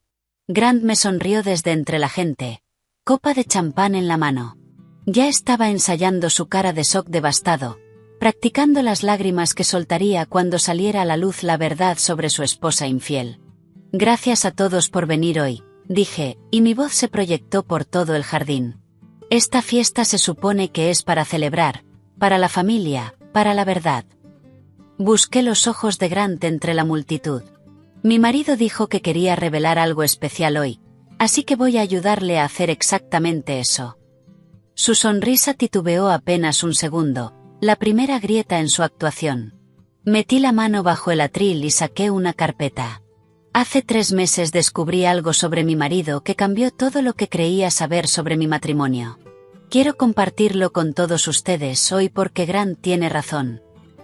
Grant me sonrió desde entre la gente, copa de champán en la mano. Ya estaba ensayando su cara de shock devastado, practicando las lágrimas que soltaría cuando saliera a la luz la verdad sobre su esposa infiel. Gracias a todos por venir hoy, dije, y mi voz se proyectó por todo el jardín. Esta fiesta se supone que es para celebrar, para la familia, para la verdad. Busqué los ojos de Grant entre la multitud. Mi marido dijo que quería revelar algo especial hoy, así que voy a ayudarle a hacer exactamente eso. Su sonrisa titubeó apenas un segundo, la primera grieta en su actuación. Metí la mano bajo el atril y saqué una carpeta. Hace 3 meses descubrí algo sobre mi marido que cambió todo lo que creía saber sobre mi matrimonio. Quiero compartirlo con todos ustedes hoy porque Grant tiene razón.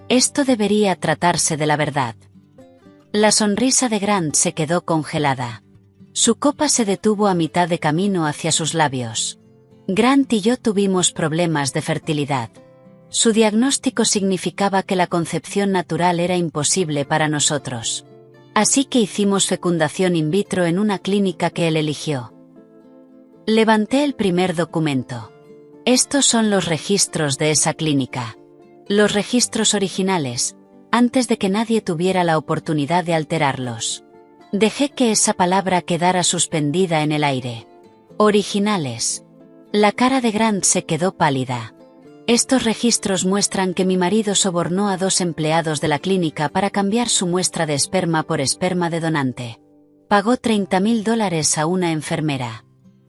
Esto debería tratarse de la verdad. La sonrisa de Grant se quedó congelada. Su copa se detuvo a mitad de camino hacia sus labios. Grant y yo tuvimos problemas de fertilidad. Su diagnóstico significaba que la concepción natural era imposible para nosotros. Así que hicimos fecundación in vitro en una clínica que él eligió. Levanté el primer documento. Estos son los registros de esa clínica. Los registros originales, antes de que nadie tuviera la oportunidad de alterarlos. Dejé que esa palabra quedara suspendida en el aire. Originales. La cara de Grant se quedó pálida. Estos registros muestran que mi marido sobornó a 2 empleados de la clínica para cambiar su muestra de esperma por esperma de donante. Pagó $30.000 a una enfermera.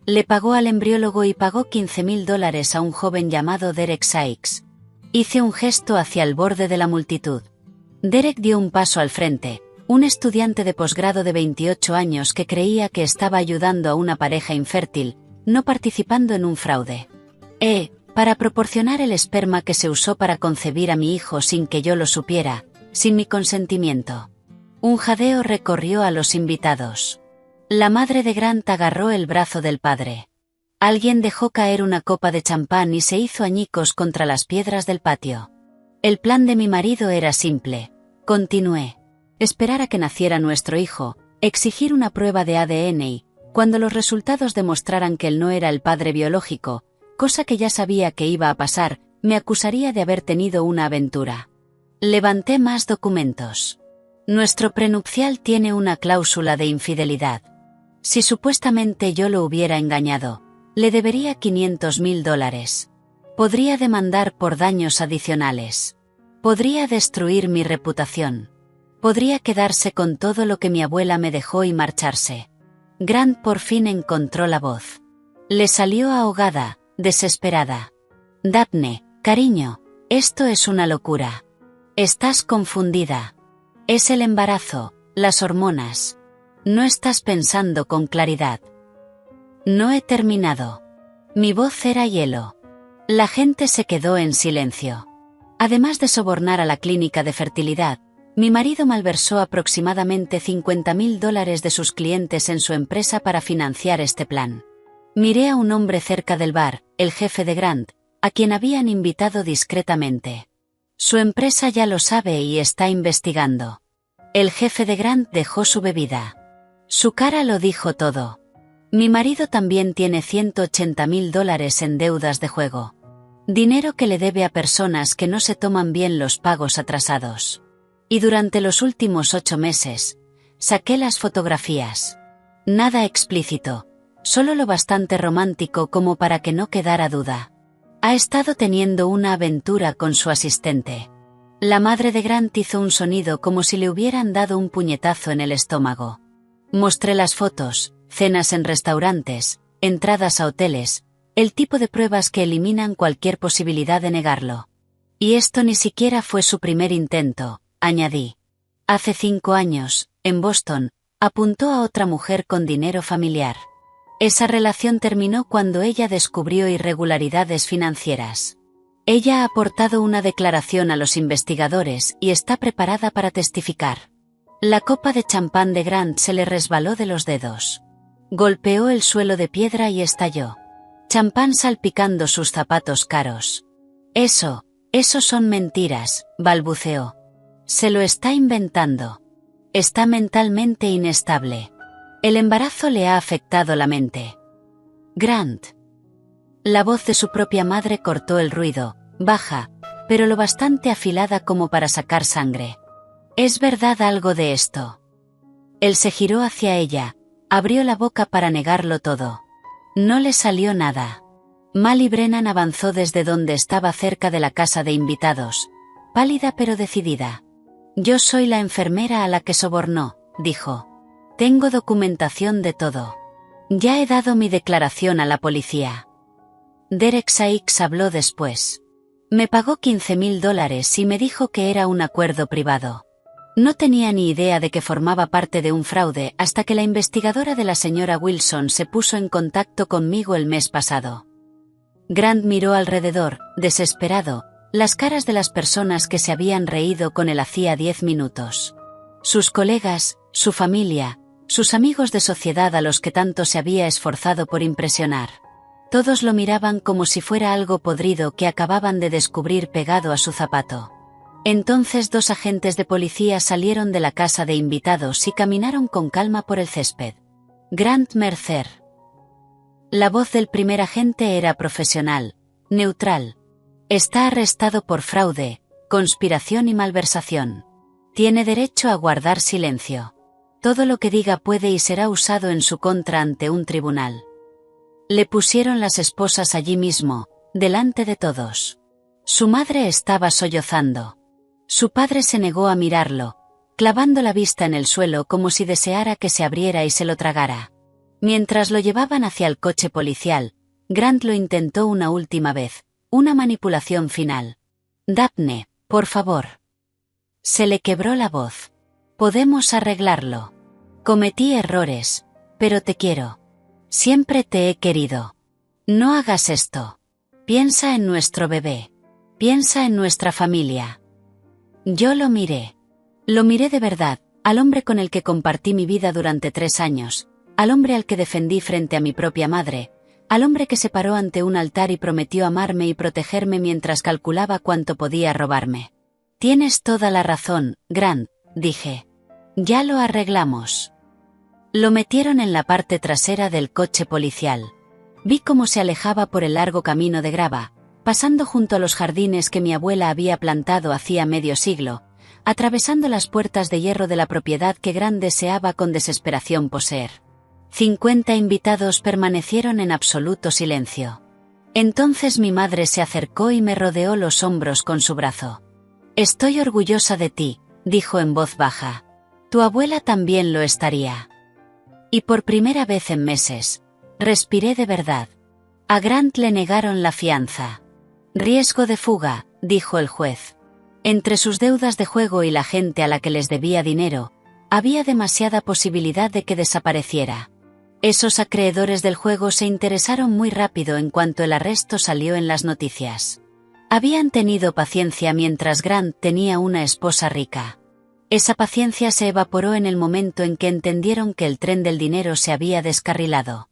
Le pagó al embriólogo y pagó $15.000 a un joven llamado Derek Sykes. Hice un gesto hacia el borde de la multitud. Derek dio un paso al frente, un estudiante de posgrado de 28 años que creía que estaba ayudando a una pareja infértil, no participando en un fraude. para proporcionar el esperma que se usó para concebir a mi hijo sin que yo lo supiera, sin mi consentimiento. Un jadeo recorrió a los invitados. La madre de Grant agarró el brazo del padre. Alguien dejó caer una copa de champán y se hizo añicos contra las piedras del patio. El plan de mi marido era simple. Continué. Esperar a que naciera nuestro hijo, exigir una prueba de ADN y, cuando los resultados demostraran que él no era el padre biológico, cosa que ya sabía que iba a pasar, me acusaría de haber tenido una aventura. Levanté más documentos. Nuestro prenupcial tiene una cláusula de infidelidad. Si supuestamente yo lo hubiera engañado, le debería $500,000. Podría demandar por daños adicionales. Podría destruir mi reputación. Podría quedarse con todo lo que mi abuela me dejó y marcharse. Grant por fin encontró la voz. Le salió ahogada, desesperada. Daphne, cariño, esto es una locura. Estás confundida. Es el embarazo, las hormonas. No estás pensando con claridad. No he terminado. Mi voz era hielo. La gente se quedó en silencio. Además de sobornar a la clínica de fertilidad, mi marido malversó aproximadamente $50,000 de sus clientes en su empresa para financiar este plan. Miré a un hombre cerca del bar, el jefe de Grant, a quien habían invitado discretamente. Su empresa ya lo sabe y está investigando. El jefe de Grant dejó su bebida. Su cara lo dijo todo. Mi marido también tiene $180,000 en deudas de juego. Dinero que le debe a personas que no se toman bien los pagos atrasados. Y durante los últimos 8 meses, saqué las fotografías. Nada explícito, solo lo bastante romántico como para que no quedara duda. Ha estado teniendo una aventura con su asistente. La madre de Grant hizo un sonido como si le hubieran dado un puñetazo en el estómago. Mostré las fotos, cenas en restaurantes, entradas a hoteles, el tipo de pruebas que eliminan cualquier posibilidad de negarlo. Y esto ni siquiera fue su primer intento, añadí. Hace 5 años, en Boston, apuntó a otra mujer con dinero familiar. Esa relación terminó cuando ella descubrió irregularidades financieras. Ella ha aportado una declaración a los investigadores y está preparada para testificar. La copa de champán de Grant se le resbaló de los dedos. Golpeó el suelo de piedra y estalló. Champán salpicando sus zapatos caros. Eso son mentiras, balbuceó. Se lo está inventando. Está mentalmente inestable. El embarazo le ha afectado la mente. Grant. La voz de su propia madre cortó el ruido, baja, pero lo bastante afilada como para sacar sangre. ¿Es verdad algo de esto? Él se giró hacia ella, abrió la boca para negarlo todo. No le salió nada. Mal y Brennan avanzó desde donde estaba cerca de la casa de invitados, pálida pero decidida. Yo soy la enfermera a la que sobornó, dijo. Tengo documentación de todo. Ya he dado mi declaración a la policía. Derek Sykes habló después. Me pagó $15,000 y me dijo que era un acuerdo privado. No tenía ni idea de que formaba parte de un fraude hasta que la investigadora de la señora Wilson se puso en contacto conmigo el mes pasado. Grant miró alrededor, desesperado, las caras de las personas que se habían reído con él hacía 10 minutos. Sus colegas, su familia, sus amigos de sociedad a los que tanto se había esforzado por impresionar. Todos lo miraban como si fuera algo podrido que acababan de descubrir pegado a su zapato. Entonces 2 agentes de policía salieron de la casa de invitados y caminaron con calma por el césped. Grant Mercer. La voz del primer agente era profesional, neutral. Está arrestado por fraude, conspiración y malversación. Tiene derecho a guardar silencio. Todo lo que diga puede y será usado en su contra ante un tribunal. Le pusieron las esposas allí mismo, delante de todos. Su madre estaba sollozando. Su padre se negó a mirarlo, clavando la vista en el suelo como si deseara que se abriera y se lo tragara. Mientras lo llevaban hacia el coche policial, Grant lo intentó una última vez, una manipulación final. Daphne, por favor. Se le quebró la voz. Podemos arreglarlo. Cometí errores, pero te quiero. Siempre te he querido. No hagas esto. Piensa en nuestro bebé. Piensa en nuestra familia. Yo lo miré. Lo miré de verdad, al hombre con el que compartí mi vida durante 3 años, al hombre al que defendí frente a mi propia madre, al hombre que se paró ante un altar y prometió amarme y protegerme mientras calculaba cuánto podía robarme. Tienes toda la razón, Grant, dije. Ya lo arreglamos. Lo metieron en la parte trasera del coche policial. Vi cómo se alejaba por el largo camino de grava, pasando junto a los jardines que mi abuela había plantado hacía medio siglo, atravesando las puertas de hierro de la propiedad que Grant deseaba con desesperación poseer. 50 invitados permanecieron en absoluto silencio. Entonces mi madre se acercó y me rodeó los hombros con su brazo. Estoy orgullosa de ti, dijo en voz baja. Tu abuela también lo estaría. Y por primera vez en meses, respiré de verdad. A Grant le negaron la fianza. Riesgo de fuga, dijo el juez. Entre sus deudas de juego y la gente a la que les debía dinero, había demasiada posibilidad de que desapareciera. Esos acreedores del juego se interesaron muy rápido en cuanto el arresto salió en las noticias. Habían tenido paciencia mientras Grant tenía una esposa rica. Esa paciencia se evaporó en el momento en que entendieron que el tren del dinero se había descarrilado.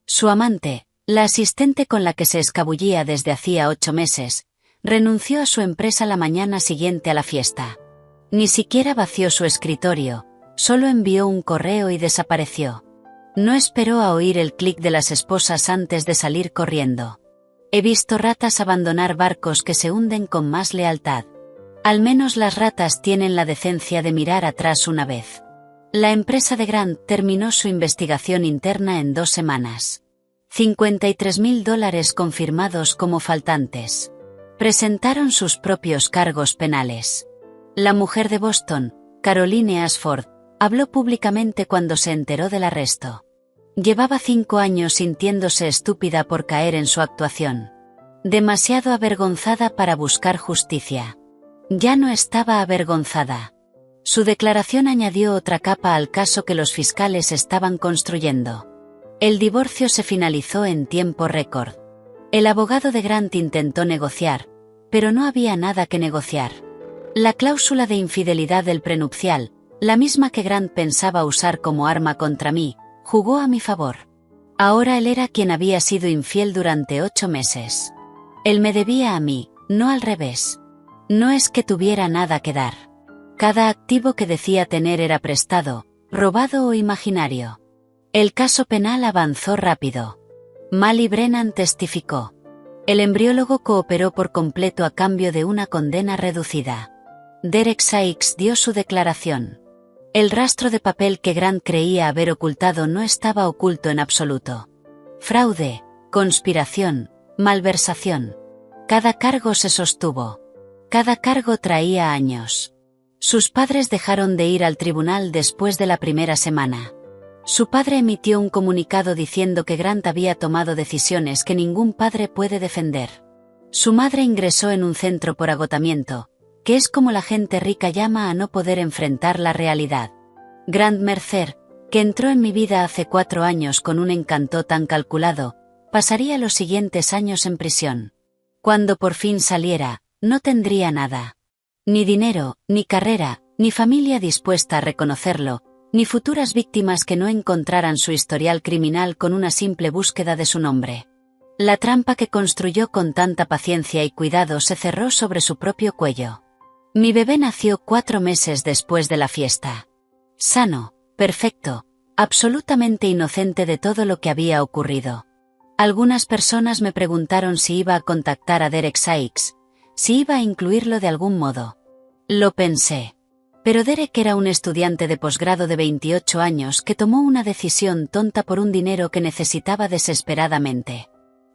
Su amante, la asistente con la que se escabullía desde hacía 8 meses, renunció a su empresa la mañana siguiente a la fiesta. Ni siquiera vació su escritorio, solo envió un correo y desapareció. No esperó a oír el clic de las esposas antes de salir corriendo. He visto ratas abandonar barcos que se hunden con más lealtad. Al menos las ratas tienen la decencia de mirar atrás una vez. La empresa de Grant terminó su investigación interna en 2 semanas. $53.000 confirmados como faltantes. Presentaron sus propios cargos penales. La mujer de Boston, Caroline Ashford, habló públicamente cuando se enteró del arresto. Llevaba 5 años sintiéndose estúpida por caer en su actuación. Demasiado avergonzada para buscar justicia. Ya no estaba avergonzada. Su declaración añadió otra capa al caso que los fiscales estaban construyendo. El divorcio se finalizó en tiempo récord. El abogado de Grant intentó negociar, pero no había nada que negociar. La cláusula de infidelidad del prenupcial, la misma que Grant pensaba usar como arma contra mí, jugó a mi favor. Ahora él era quien había sido infiel durante 8 meses. Él me debía a mí, no al revés. No es que tuviera nada que dar. Cada activo que decía tener era prestado, robado o imaginario. El caso penal avanzó rápido. Mally Brennan testificó. El embriólogo cooperó por completo a cambio de una condena reducida. Derek Sykes dio su declaración. El rastro de papel que Grant creía haber ocultado no estaba oculto en absoluto. Fraude, conspiración, malversación. Cada cargo se sostuvo. Cada cargo traía años. Sus padres dejaron de ir al tribunal después de la primera semana. Su padre emitió un comunicado diciendo que Grant había tomado decisiones que ningún padre puede defender. Su madre ingresó en un centro por agotamiento, que es como la gente rica llama a no poder enfrentar la realidad. Grant Mercer, que entró en mi vida hace 4 años con un encanto tan calculado, pasaría los siguientes años en prisión. Cuando por fin saliera, no tendría nada. Ni dinero, ni carrera, ni familia dispuesta a reconocerlo, ni futuras víctimas que no encontraran su historial criminal con una simple búsqueda de su nombre. La trampa que construyó con tanta paciencia y cuidado se cerró sobre su propio cuello. Mi bebé nació 4 meses después de la fiesta. Sano, perfecto, absolutamente inocente de todo lo que había ocurrido. Algunas personas me preguntaron si iba a contactar a Derek Sykes, si iba a incluirlo de algún modo. Lo pensé. Pero Derek era un estudiante de posgrado de 28 años que tomó una decisión tonta por un dinero que necesitaba desesperadamente.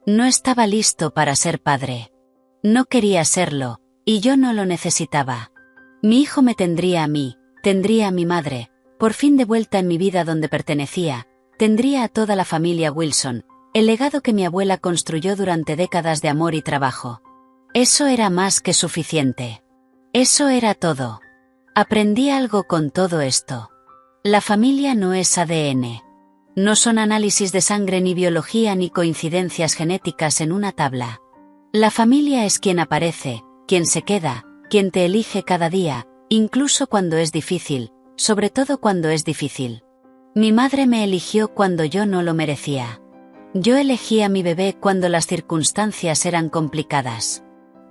No estaba listo para ser padre. No quería serlo, y yo no lo necesitaba. Mi hijo me tendría a mí, tendría a mi madre, por fin de vuelta en mi vida donde pertenecía, tendría a toda la familia Wilson, el legado que mi abuela construyó durante décadas de amor y trabajo. Eso era más que suficiente. Eso era todo. Aprendí algo con todo esto. La familia no es ADN. No son análisis de sangre ni biología ni coincidencias genéticas en una tabla. La familia es quien aparece, quien se queda, quien te elige cada día, incluso cuando es difícil, sobre todo cuando es difícil. Mi madre me eligió cuando yo no lo merecía. Yo elegí a mi bebé cuando las circunstancias eran complicadas.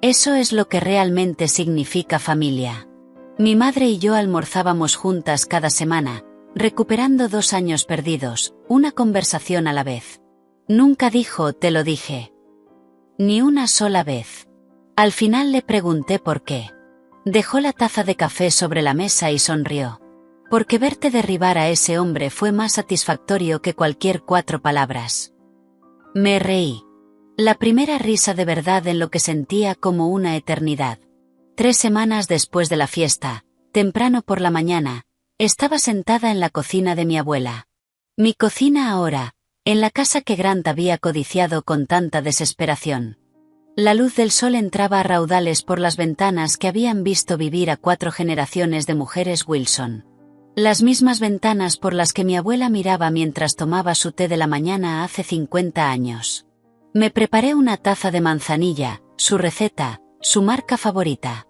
Eso es lo que realmente significa familia. Mi madre y yo almorzábamos juntas cada semana, recuperando 2 años perdidos, una conversación a la vez. Nunca dijo "te lo dije". Ni una sola vez. Al final le pregunté por qué. Dejó la taza de café sobre la mesa y sonrió. Porque verte derribar a ese hombre fue más satisfactorio que cualquier 4 palabras. Me reí. La primera risa de verdad en lo que sentía como una eternidad. 3 semanas después de la fiesta, temprano por la mañana, estaba sentada en la cocina de mi abuela. Mi cocina ahora, en la casa que Grant había codiciado con tanta desesperación. La luz del sol entraba a raudales por las ventanas que habían visto vivir a 4 generaciones de mujeres Wilson. Las mismas ventanas por las que mi abuela miraba mientras tomaba su té de la mañana hace 50 años. Me preparé una taza de manzanilla, su receta, su marca favorita.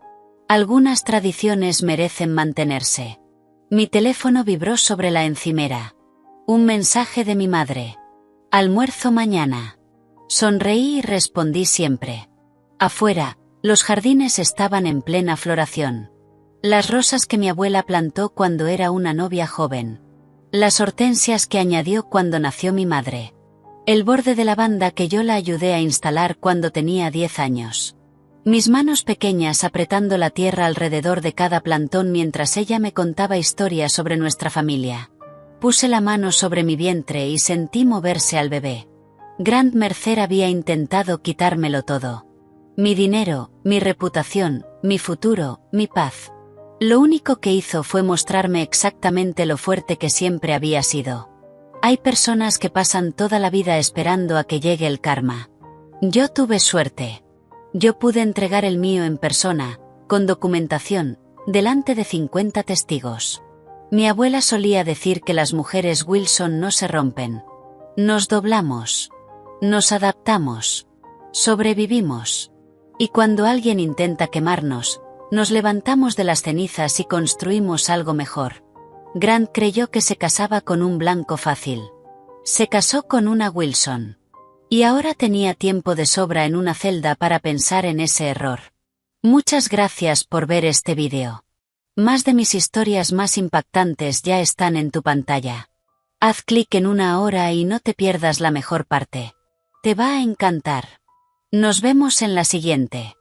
Algunas tradiciones merecen mantenerse. Mi teléfono vibró sobre la encimera. Un mensaje de mi madre. Almuerzo mañana. Sonreí y respondí siempre. Afuera, los jardines estaban en plena floración. Las rosas que mi abuela plantó cuando era una novia joven. Las hortensias que añadió cuando nació mi madre. El borde de lavanda que yo la ayudé a instalar cuando tenía 10 años. Mis manos pequeñas apretando la tierra alrededor de cada plantón mientras ella me contaba historias sobre nuestra familia. Puse la mano sobre mi vientre y sentí moverse al bebé. Grant Mercer había intentado quitármelo todo. Mi dinero, mi reputación, mi futuro, mi paz. Lo único que hizo fue mostrarme exactamente lo fuerte que siempre había sido. Hay personas que pasan toda la vida esperando a que llegue el karma. Yo tuve suerte. Yo pude entregar el mío en persona, con documentación, delante de 50 testigos. Mi abuela solía decir que las mujeres Wilson no se rompen. Nos doblamos. Nos adaptamos. Sobrevivimos. Y cuando alguien intenta quemarnos, nos levantamos de las cenizas y construimos algo mejor. Grant creyó que se casaba con un blanco fácil. Se casó con una Wilson. Y ahora tenía tiempo de sobra en una celda para pensar en ese error. Muchas gracias por ver este vídeo. Más de mis historias más impactantes ya están en tu pantalla. Haz clic en una ahora y no te pierdas la mejor parte. Te va a encantar. Nos vemos en la siguiente.